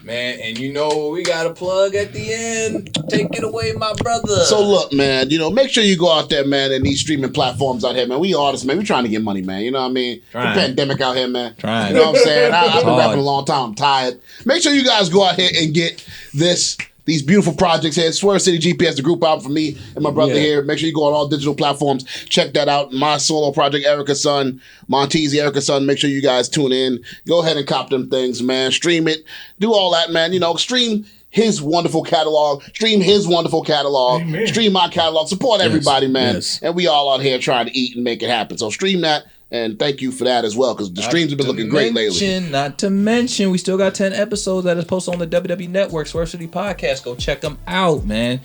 Man, and you know what we got to plug at the end? Take it away, my brother. So look, man, make sure you go out there, man, and these streaming platforms out here, man. We artists, man. We trying to get money, man. You know what I mean? Trying. The pandemic out here, man. Trying. You know what I'm saying? I've been hard. rapping a long time. I'm tired. Make sure you guys go out here and get these beautiful projects here. Swerve City GPS, the group album for me and my brother here. Make sure you go on all digital platforms. Check that out. My solo project, Erica's Son, Monteasy, Erica's Son. Make sure you guys tune in. Go ahead and cop them things, man. Stream it. Do all that, man. Stream his wonderful catalog. Stream his wonderful catalog. Amen. Stream my catalog. Support everybody, man. Yes. And we all out here trying to eat and make it happen. So stream that. And thank you for that as well, because the streams have been looking great lately. Not to mention, we still got 10 episodes that is posted on the WWE Network, Swerve City Podcast. Go check them out, man.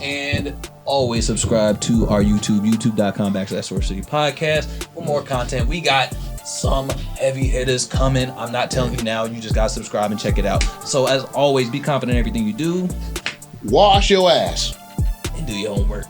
And always subscribe to our YouTube, youtube.com/Swerve City Podcast for more content. We got some heavy hitters coming. I'm not telling you now. You just got to subscribe and check it out. So as always, be confident in everything you do. Wash your ass. And do your homework.